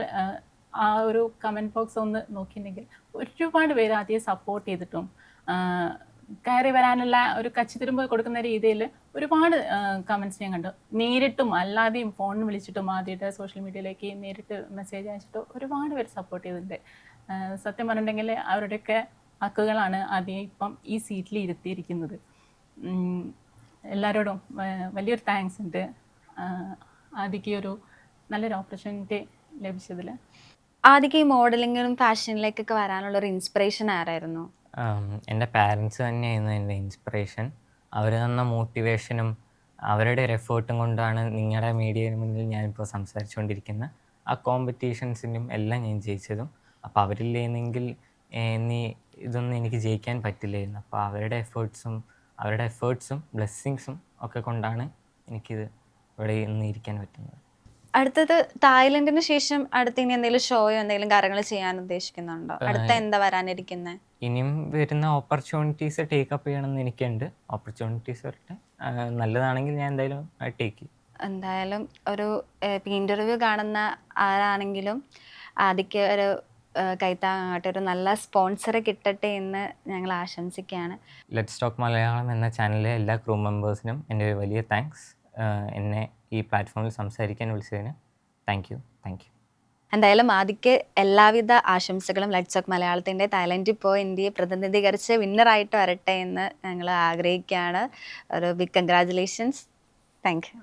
ആ ഒരു കമൻറ്റ് ബോക്സ് ഒന്ന് നോക്കിയിട്ടുണ്ടെങ്കിൽ ഒരുപാട് പേര് ആദ്യം സപ്പോർട്ട് ചെയ്തിട്ടും കയറി വരാനുള്ള ഒരു കച്ചിത്തിരുമ്പ് കൊടുക്കുന്ന രീതിയിൽ ഒരുപാട് കമൻറ്റ്സ് ഞാൻ കണ്ടു. നേരിട്ടും അല്ലാതെയും ഫോണിൽ വിളിച്ചിട്ടും ആദ്യമായിട്ട് സോഷ്യൽ മീഡിയയിലേക്ക് നേരിട്ട് മെസ്സേജ് അയച്ചിട്ട് ഒരുപാട് പേര് സപ്പോർട്ട് ചെയ്തിട്ടുണ്ട്. സത്യം പറഞ്ഞിട്ടുണ്ടെങ്കിൽ അവരുടെയൊക്കെ ഹക്കുകളാണ് ആദ്യം ഇപ്പം ഈ സീറ്റിൽ ഇരുത്തിയിരിക്കുന്നത്. എല്ലാവരോടും വലിയൊരു താങ്ക്സ് ഉണ്ട്. ആദ്യക്ക് ഒരു നല്ലൊരു ഓപ്പർച്യൂണിറ്റി ലഭിച്ചതിൽ. ആദ്യം ഈ മോഡലിങ്ങിനും ഫാഷനിലേക്കൊക്കെ വരാനുള്ള ഒരു ഇൻസ്പിറേഷൻ ആരായിരുന്നു? എൻ്റെ പാരൻസ് തന്നെയായിരുന്നു എൻ്റെ ഇൻസ്പിറേഷൻ. അവർ തന്ന മോട്ടിവേഷനും അവരുടെ ഒരു എഫേർട്ടും കൊണ്ടാണ് നിങ്ങളുടെ മീഡിയയുടെ മുന്നിൽ ഞാനിപ്പോൾ സംസാരിച്ചുകൊണ്ടിരിക്കുന്നത്. ആ കോമ്പറ്റീഷൻസിനും എല്ലാം ഞാൻ ജയിച്ചതും. അപ്പോൾ അവരില്ലെങ്കിൽ ഇതൊന്നും എനിക്ക് ജയിക്കാൻ പറ്റില്ലായിരുന്നു. അപ്പോൾ അവരുടെ എഫേർട്സും ബ്ലെസ്സിങ്സും ഒക്കെ കൊണ്ടാണ് എനിക്കിത് ഇവിടെ ഇന്ന് ഇരിക്കാൻ പറ്റുന്നത്. അടുത്തത് തായ്ലൻഡിന് ശേഷം അടുത്ത് ഇനി എന്തെങ്കിലും ഷോയോ എന്തെങ്കിലും കാര്യങ്ങൾ ചെയ്യാൻ ഉദ്ദേശിക്കുന്നുണ്ടോ? അടുത്ത എന്താ വരാനിരിക്കുന്നത്? ഇനിയും വരുന്ന ഓപ്പർച്യൂണിറ്റീസ് ടേക്കപ്പ് ചെയ്യണമെന്ന് എനിക്കുണ്ട്. ഓപ്പർച്യൂണിറ്റീസ് വരട്ടെ, നല്ലതാണെങ്കിൽ ഞാൻ എന്തായാലും ടേക്ക് ചെയ്യും. എന്തായാലും ഒരു ഇൻ്റർവ്യൂ കാണുന്ന ആരാണെങ്കിലും ആദ്യക്ക് ഒരു കൈത്താങ്ങാട്ടെ, ഒരു നല്ല സ്പോൺസറെ കിട്ടട്ടെ എന്ന് ഞങ്ങൾ ആശംസിക്കുകയാണ്. ലെറ്റ്സ് ടോക്ക് മലയാളം എന്ന ചാനലിലെ എല്ലാ ക്രൂ മെമ്പേഴ്സിനും എൻ്റെ ഒരു വലിയ താങ്ക്സ്. എന്നെ ഈ പ്ലാറ്റ്ഫോമിൽ സംസാരിക്കാൻ വിളിച്ചതിന് താങ്ക് യു. എന്തായാലും ആദ്യക്ക് എല്ലാവിധ ആശംസകളും ലെറ്റ്സ് ടോക്ക് മലയാളത്തിൻ്റെ തായ്ലൻഡിൽ പോയി ഇന്ത്യയെ പ്രതിനിധീകരിച്ച് വിന്നറായിട്ട് വരട്ടെ എന്ന് ഞങ്ങൾ ആഗ്രഹിക്കുകയാണ്. ഒരു ബിഗ് കൺഗ്രാജുലേഷൻസ്. Thank you.